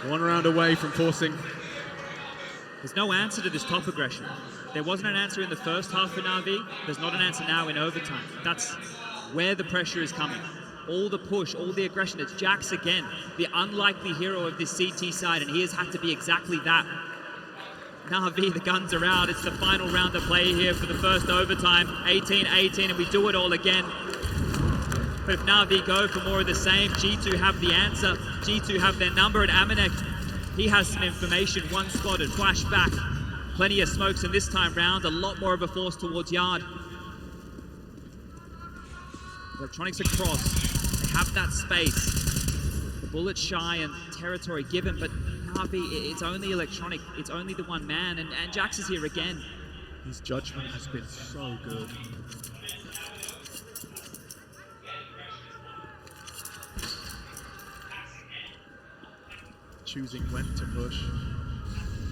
1 round away from forcing. There's no answer to this top aggression. There wasn't an answer in the first half for NaVi. There's not an answer now in overtime. That's where the pressure is coming. All the push, all the aggression. It's Jax again, the unlikely hero of this CT side, and he has had to be exactly that. NaVi, the guns are out. It's the final round of play here for the first overtime. 18-18, and we do it all again. But if NaVi go for more of the same, G2 have the answer. G2 have their number, and Amanek, he has some information. 1 spotted, flash back. Plenty of smokes, and this time round, a lot more of a force towards Yard. Electronics across. They have that space. The bullet shy and territory given, but NaVi, it's only Electronic. It's only the one man, and Jax is here again. His judgment has been so good. Choosing when to push,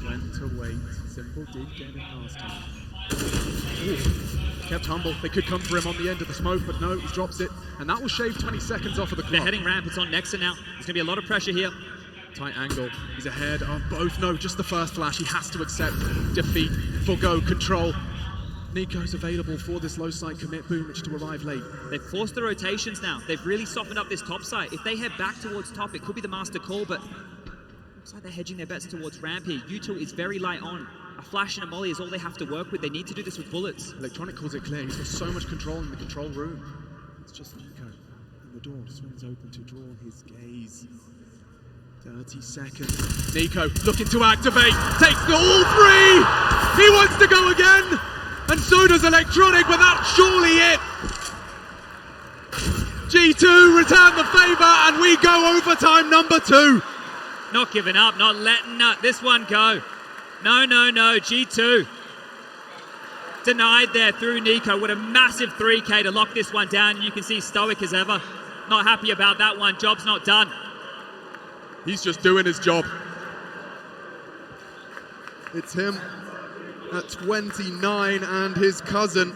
when to wait. Simple did get it last time. Ooh. Kept humble. They could come for him on the end of the smoke, but no, he drops it. And that will shave 20 seconds off of the clock. They're heading ramp. It's on Nexa now. There's going to be a lot of pressure here. Tight angle. He's ahead of both. No, just the first flash. He has to accept defeat, forgo control. Nico's available for this low side commit boom, which to arrive late. They've forced the rotations now. They've really softened up this top side. If they head back towards top, it could be the master call, but looks like they're hedging their bets towards ramp here. U2 is very light on. A flash and a molly is all they have to work with. They need to do this with bullets. Electronic calls it clear. He's got so much control in the control room. It's just Nico. And the door swings open to draw his gaze. 30 seconds. Nico looking to activate. Takes all 3! He wants to go again! And so does Electronic, but that's surely it! G2 return the favor, and we go overtime number 2. Not giving up, not letting this one go. No, G2. Denied there through Nico. What a massive 3K to lock this one down. You can see stoic as ever. Not happy about that one. Job's not done. He's just doing his job. It's him at 29 and his cousin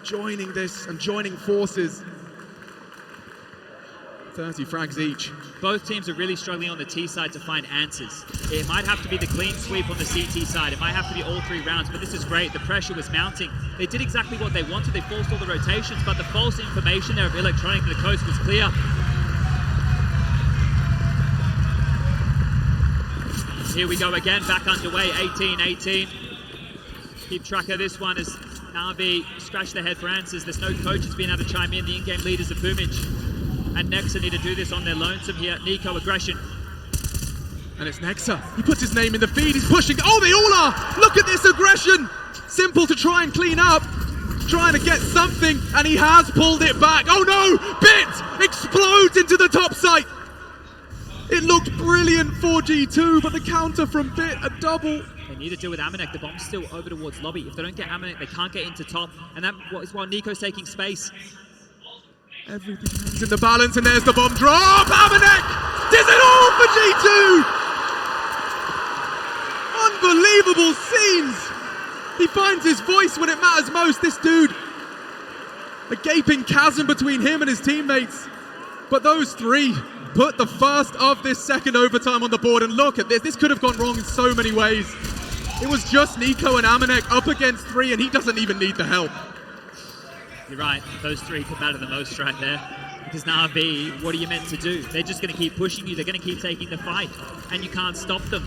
joining this and joining forces. 30 frags each. Both teams are really struggling on the T side to find answers. It might have to be the clean sweep on the CT side. It might have to be all 3 rounds, but this is great. The pressure was mounting. They did exactly what they wanted. They forced all the rotations, but the false information there of Electronic to the coast was clear. Here we go again, back underway, 18-18. Keep track of this one as NaVi scratch their head for answers. There's no coaches being able to chime in. The in-game leaders are Boomage. And Nexa need to do this on their lonesome here. Nico aggression. And it's Nexa. He puts his name in the feed. He's pushing. Oh, they all are! Look at this aggression! Simple to try and clean up. Trying to get something, and he has pulled it back. Oh no! Bit explodes into the top site. It looked brilliant for G2, but the counter from Bit, a double. They need to deal with Amanek. The bomb's still over towards lobby. If they don't get Amanek, they can't get into top. And that is while Nico's taking space. Everything hangs in the balance, and there's the bomb drop. Amanek does it all for G2. Unbelievable scenes. He finds his voice when it matters most. This dude, a gaping chasm between him and his teammates. But those 3 put the first of this second overtime on the board, and look at this. This could have gone wrong in so many ways. It was just Nico and Amanek up against 3, and he doesn't even need the help. You're right, those 3 could matter the most right there. Because NaVi, what are you meant to do? They're just going to keep pushing you. They're going to keep taking the fight. And you can't stop them.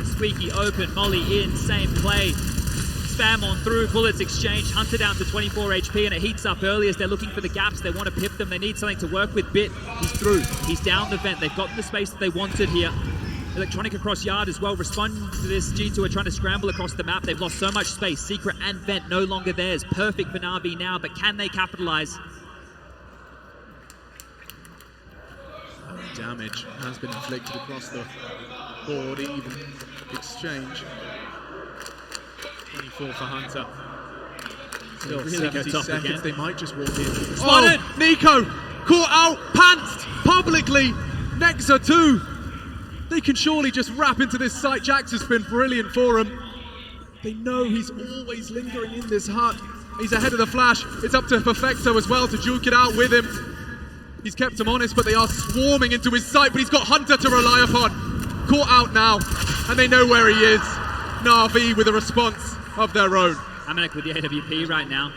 Squeaky open, molly in, same play. Spam on through, bullets exchange. Hunter down to 24 HP, and it heats up early as they're looking for the gaps. They want to pip them. They need something to work with. Bit, he's through. He's down the vent. They've got the space that they wanted here. Electronic across yard as well, responding to this. G2 are trying to scramble across the map. They've lost so much space. Secret and vent no longer theirs. Perfect for NaVi now, but can they capitalize? Damage has been inflicted across the board, even exchange. 24 for Hunter. Still really 70 seconds, again. They might just walk in. Spotted! Oh, Nico caught out, pantsed publicly. Nexa 2. They can surely just wrap into this site. Jax has been brilliant for him. They know he's always lingering in this hut. He's ahead of the flash. It's up to Perfecto as well to juke it out with him. He's kept him honest, but they are swarming into his sight, but he's got Hunter to rely upon. Caught out now, and they know where he is. NaVi with a response of their own. Amanek with the AWP right now.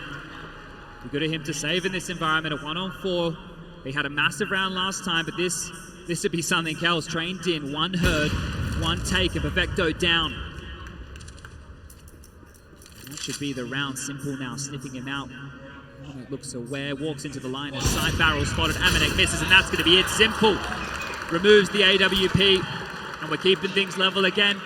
We're good at him to save in this environment. A 1-on-4. They had a massive round last time, but this would be something else. Trained in, one herd, one take, and Perfecto down. That should be the round. Simple now, sniffing him out. Amanek looks aware, walks into the line, a side barrel spotted. Amanek misses, and that's going to be it. Simple removes the AWP, and we're keeping things level again.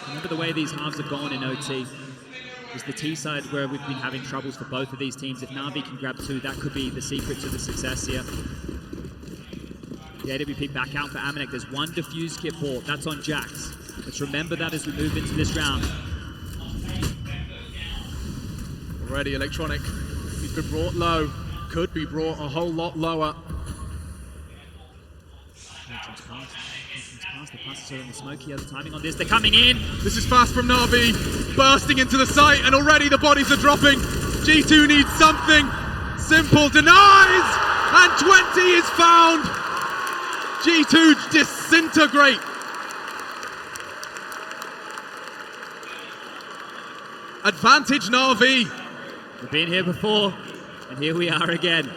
Remember the way these halves have gone in OT. Is the T side where we've been having troubles for both of these teams. If NaVi can grab 2, that could be the secret to the success here. The AWP back out for Amanek. There's one defuse kit bought. That's on Jax. Let's remember that as we move into this round. Already Electronic. He's been brought low. Could be brought a whole lot lower. The passes are in the smoke here. The timing on this. They're coming in. This is fast from NaVi. Bursting into the site, and already the bodies are dropping. G2 needs something. Simple denies, and 20 is found. G2 disintegrate. Advantage NaVi. We've been here before, and here we are again.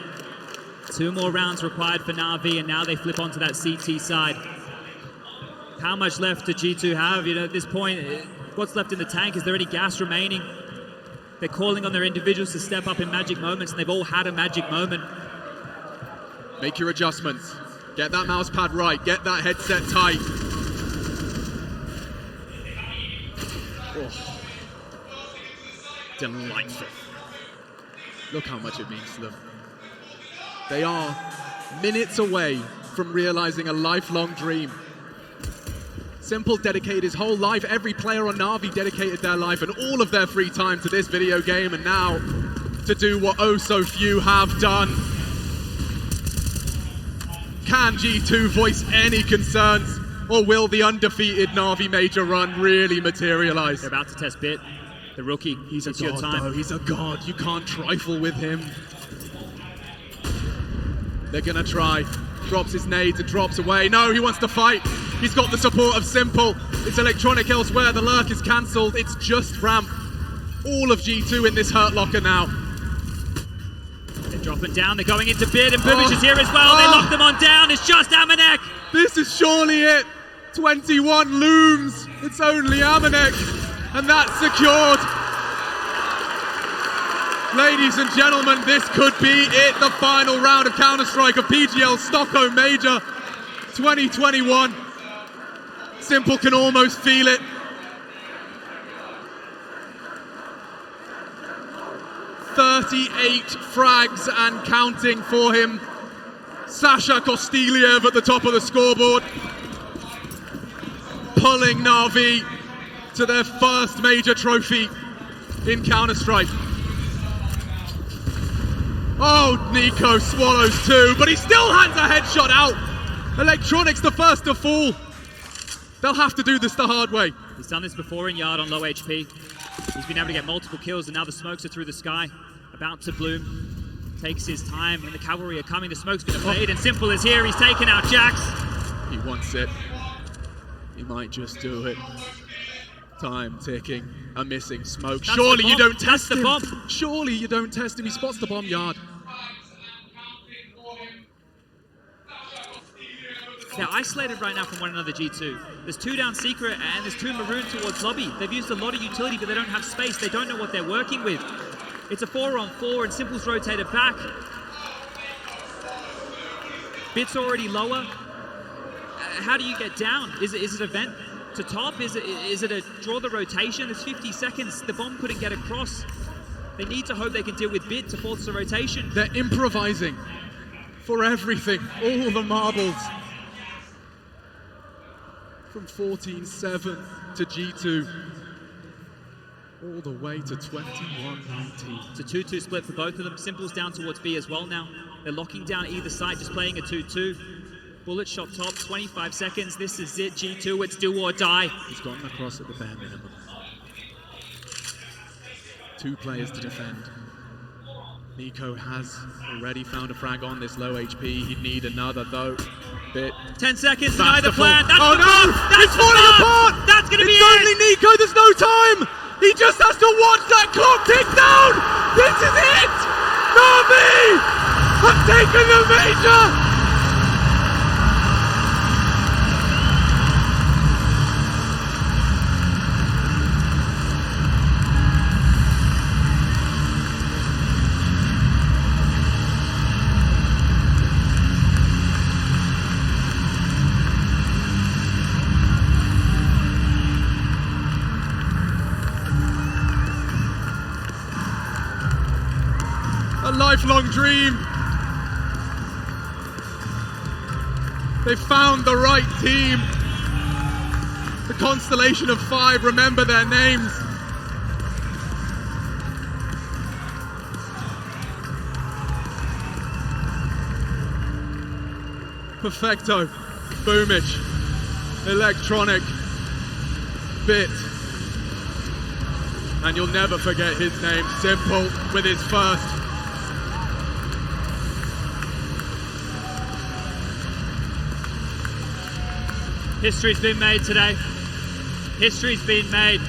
2 more rounds required for NaVi, and now they flip onto that CT side. How much left do G2 have? You know, at this point, what's left in the tank? Is there any gas remaining? They're calling on their individuals to step up in magic moments, and they've all had a magic moment. Make your adjustments. Get that mouse pad right. Get that headset tight. Oh. Delightful. Look how much it means to them. They are minutes away from realizing a lifelong dream. Simple dedicated his whole life. Every player on NaVi dedicated their life and all of their free time to this video game, and now to do what oh so few have done. Can G2 voice any concerns, or will the undefeated NaVi major run really materialize? They're about to test Bit, the rookie. He's a god, though. He's a god. You can't trifle with him. They're gonna try. Drops his nades and drops away. No, he wants to fight. He's got the support of Simple. It's Electronic elsewhere. The lurk is cancelled. It's just Ramp. All of G2 in this hurt locker now. They're dropping down. They're going into Bid, and Bubic is here as well. They lock them on down. It's just Amanek. This is surely it. 21 looms. It's only Amanek. And that's secured. Ladies and gentlemen, this could be it. The final round of Counter-Strike of PGL Stockholm Major 2021. Simple can almost feel it. 38 frags and counting for him. Sasha Kostiliev at the top of the scoreboard, pulling NaVi to their first major trophy in Counter-Strike. Oh, Nico swallows 2, but he still hands a headshot out. Electronic's the first to fall. They'll have to do this the hard way. He's done this before in Yard on low HP. He's been able to get multiple kills, and now the smokes are through the sky. About to bloom. Takes his time, and the cavalry are coming. The smoke's going to fade, and Simple is here. He's taken out Jax. He wants it. He might just do it. Time ticking. A missing smoke. That's surely you don't test him. That's the bomb. Surely you don't test him. He spots the bomb Yard. They're isolated right now from one another, G2. There's 2 down Secret, and there's 2 Maroon towards Lobby. They've used a lot of utility, but they don't have space. They don't know what they're working with. It's a 4-on-4, and Simple's rotated back. Bit's already lower. How do you get down? Is it a vent to top? Is it a draw the rotation? There's 50 seconds. The bomb couldn't get across. They need to hope they can deal with Bit to force the rotation. They're improvising for everything. All the marbles. from 14-7 to G2. All the way to 21-19. It's a 2-2 split for both of them. Simple's down towards B as well now. They're locking down either side, just playing a 2-2. Bullet shot top, 25 seconds. This is it, G2, it's do or die. He's gotten across at the bare minimum. 2 players to defend. Nico has already found a frag on this low HP. He'd need another though. 10 seconds, deny the plan. That's oh no! It's falling apart! That's gonna be it! It's only Nico, there's no time! He just has to watch that clock tick down! This is it! NaVi have taken the major! A lifelong dream. They found the right team. The constellation of 5 remember their names. Perfecto, Boomich, Electronic, Bit. And you'll never forget his name, Simple, with his first. History's been made today. History's been made.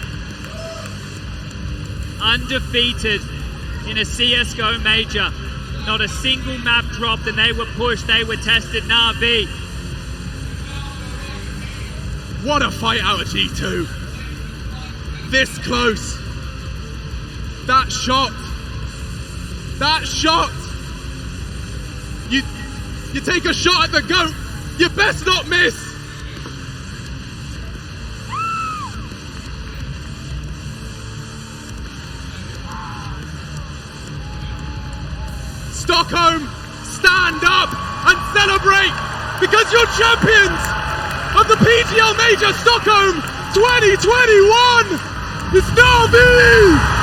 Undefeated in a CSGO major. Not a single map dropped, and they were pushed, they were tested. NaVi. What a fight out of G2. This close. That shot. That shot. You take a shot at the GOAT, you best not miss. Stockholm, stand up and celebrate because you're champions of the PGL Major Stockholm 2021. It's NaVi!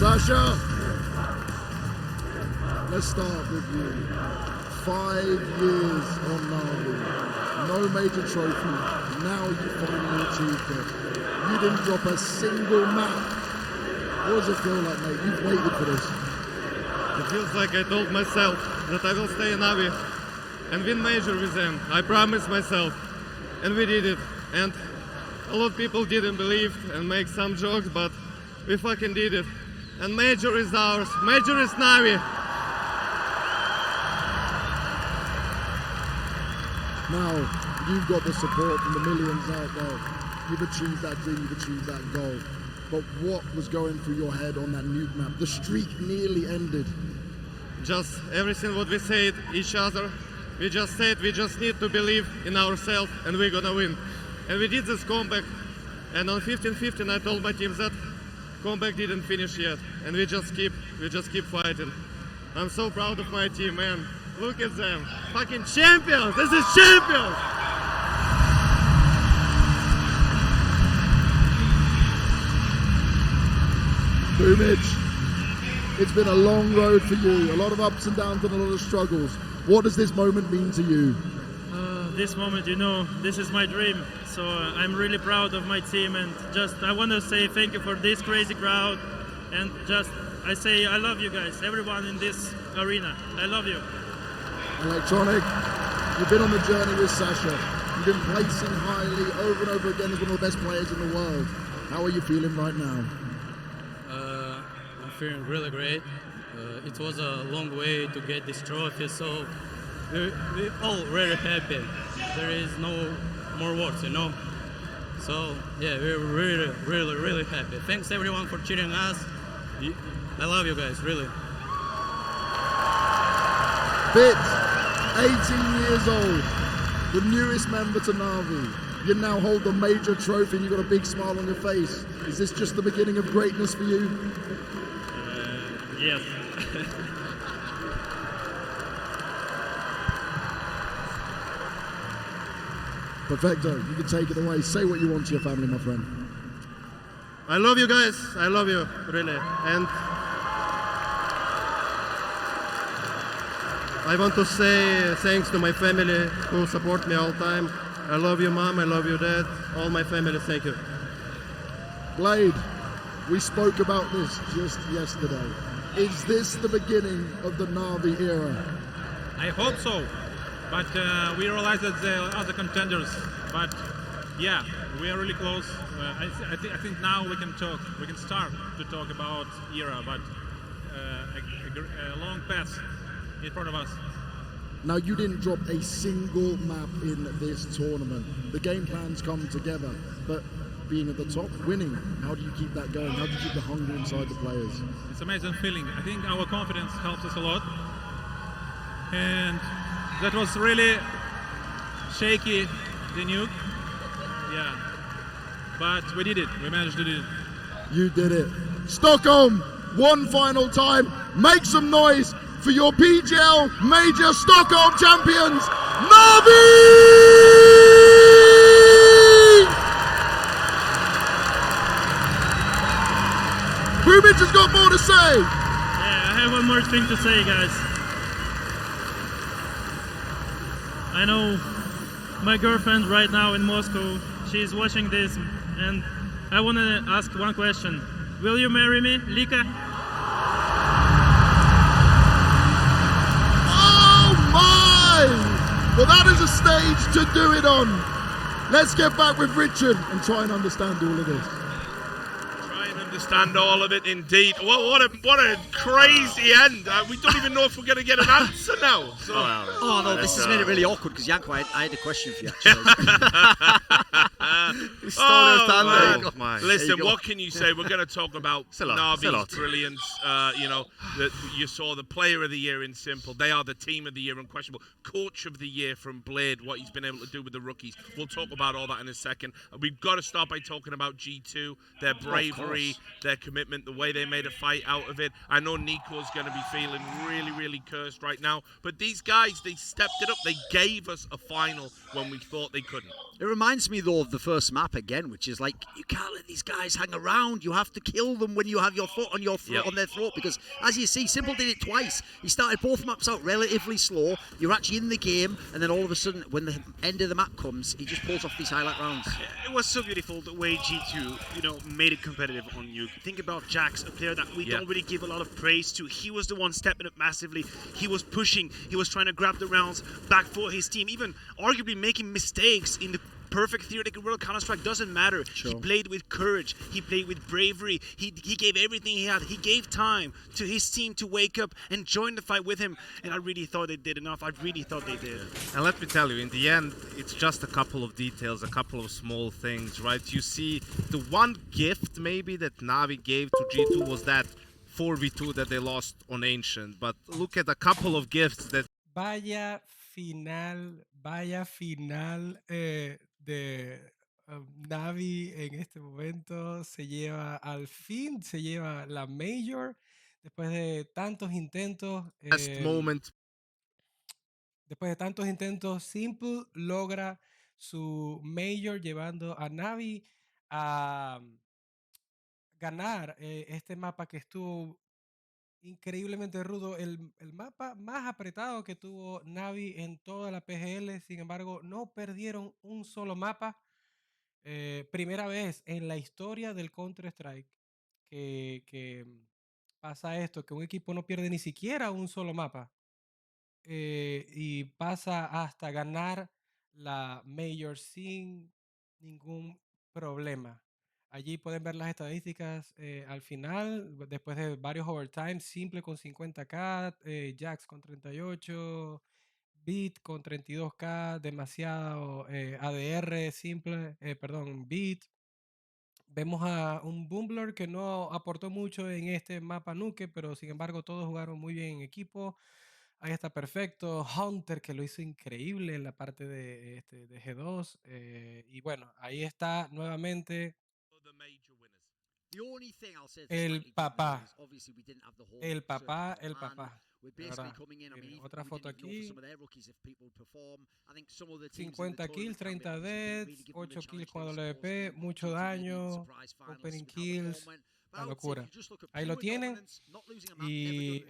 Sasha, let's start with you. 5 years on NaVi, no major trophy, now you finally achieved it. You didn't drop a single map. What does it feel like, mate? You've waited for this. It feels like I told myself that I will stay in NaVi and win major with them. I promised myself, and we did it. And a lot of people didn't believe and make some jokes, but we fucking did it. And major is ours. Major is NaVi. Now, you've got the support from the millions out there. You've achieved that dream, you've achieved that goal. But what was going through your head on that Nuke map? The streak nearly ended. Just everything what we said each other. We just said we just need to believe in ourselves and we're gonna win. And we did this comeback. And on 15-15 I told my team that comeback didn't finish yet, and we just keep fighting. I'm so proud of my team, man. Look at them, fucking champions. This is champions. Boomich, It's been a long road for you, a lot of ups and downs and a lot of struggles. What does this moment mean to you? This moment, you know, this is my dream. So I'm really proud of my team, and just I want to say thank you for this crazy crowd, and just I say I love you guys, everyone in this arena. I love you. Electronic, you've been on the journey with Sasha. You've been placing highly over and over again as one of the best players in the world. How are you feeling right now? I'm feeling really great. It was a long way to get this trophy, so we're all very happy. There is no more words, you know. So yeah, we're really, really, really happy. Thanks everyone for cheering us. I love you guys, really. Bit, 18 years old, the newest member to NaVi. You now hold the major trophy and you've got a big smile on your face. Is this just the beginning of greatness for you? Yes. Perfecto, you can take it away. Say what you want to your family, my friend. I love you guys. I love you, really. And I want to say thanks to my family who support me all the time. I love you, Mom. I love you, Dad. All my family, thank you. Blade, we spoke about this just yesterday. Is this the beginning of the NaVi era? I hope so, but we realize that there are other contenders. But yeah, we are really close. I think now we can talk. We can start to talk about era, but a long path in front of us. Now, you didn't drop a single map in this tournament. The game plans come together, but being at the top, winning, how do you keep that going? How do you keep the hunger inside the players? It's an amazing feeling. I think our confidence helps us a lot. And that was really shaky, the Nuke. Yeah. But we did it. We managed to do it. You did it. Stockholm, one final time. Make some noise for your PGL Major Stockholm champions, NaVi! Bubich has got more to say. Yeah, I have one more thing to say, guys. I know my girlfriend right now in Moscow, she's watching this, and I want to ask one question. Will you marry me, Lika? Well, that is a stage to do it on. Let's get back with Richard and try and understand all of this. Try and understand all of it, indeed. Well, what a crazy end. We don't even know if we're going to get an answer now. So. Oh, no, this has made it really awkward because, Yanko, I had a question for you, actually. Listen, what can you say? We're going to talk about NaVi's brilliance. You know, you saw the player of the year in Simple. They are the team of the year unquestionable. Coach of the year from Blade, what he's been able to do with the rookies. We'll talk about all that in a second. We've got to start by talking about G2, their bravery, their commitment, the way they made a fight out of it. I know Nico's going to be feeling really, really cursed right now. But these guys, they stepped it up. They gave us a final when we thought they couldn't. It reminds me, though, of the first map again, which is like, you can't let these guys hang around. You have to kill them when you have your foot on your throat, on their throat, because as you see, Simple did it twice. He started both maps out relatively slow. You're actually in the game, and then all of a sudden, when the end of the map comes, he just pulls off these highlight rounds. It was so beautiful the way G2, made it competitive on Nuke. Think about Jax, a player that we don't really give a lot of praise to. He was the one stepping up massively. He was pushing. He was trying to grab the rounds back for his team, even arguably making mistakes in the perfect theoretical world. Counter-Strike doesn't matter. Sure. He played with courage. He played with bravery. He gave everything he had. He gave time to his team to wake up and join the fight with him. And I really thought they did enough. I really thought they did. And let me tell you, in the end, it's just a couple of details, a couple of small things, right? You see, the one gift maybe that NaVi gave to G2 was that 4v2 that they lost on Ancient. But look at a couple of gifts that... Vaya final de NaVi en este momento. Se lleva la Major después de tantos intentos. Después de tantos intentos, Simple logra su Major llevando a NaVi a ganar este mapa que estuvo increíblemente rudo. El mapa más apretado que tuvo NaVi en toda la PGL, sin embargo, no perdieron un solo mapa. Primera vez en la historia del Counter-Strike que pasa esto, que un equipo no pierde ni siquiera un solo mapa. Y pasa hasta ganar la Major sin ningún problema. Allí pueden ver las estadísticas al final, después de varios overtimes, Simple con 50k, Jax con 38, Beat con 32k, demasiado ADR, Simple, perdón, Beat. Vemos a un Bumbler que no aportó mucho en este mapa Nuke, pero sin embargo todos jugaron muy bien en equipo. Ahí está perfecto. Hunter que lo hizo increíble en la parte de G2. Y bueno, ahí está nuevamente el papá. El papá, el papá. De verdad. Miren, otra foto aquí. 50 kills, 30 deaths, 8 kills con WP, mucho daño, opening kills, la locura. Ahí lo tienen. Y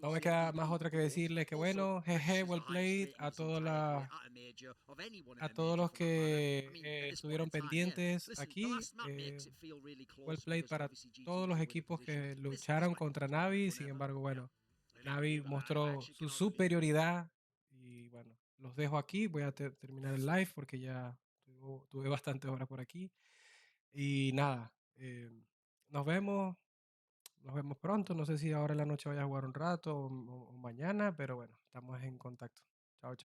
no me queda más otra que decirles que bueno, jeje, well played a todos los que estuvieron pendientes aquí. Well played para todos los equipos que lucharon contra NaVi. Sin embargo, bueno, NaVi mostró su superioridad. Y bueno, los dejo aquí. Voy a terminar el live porque ya tuve bastantes horas por aquí. Y nada, nos vemos pronto. No sé si ahora en la noche vaya a jugar un rato o mañana, pero bueno, estamos en contacto. Chao, chao.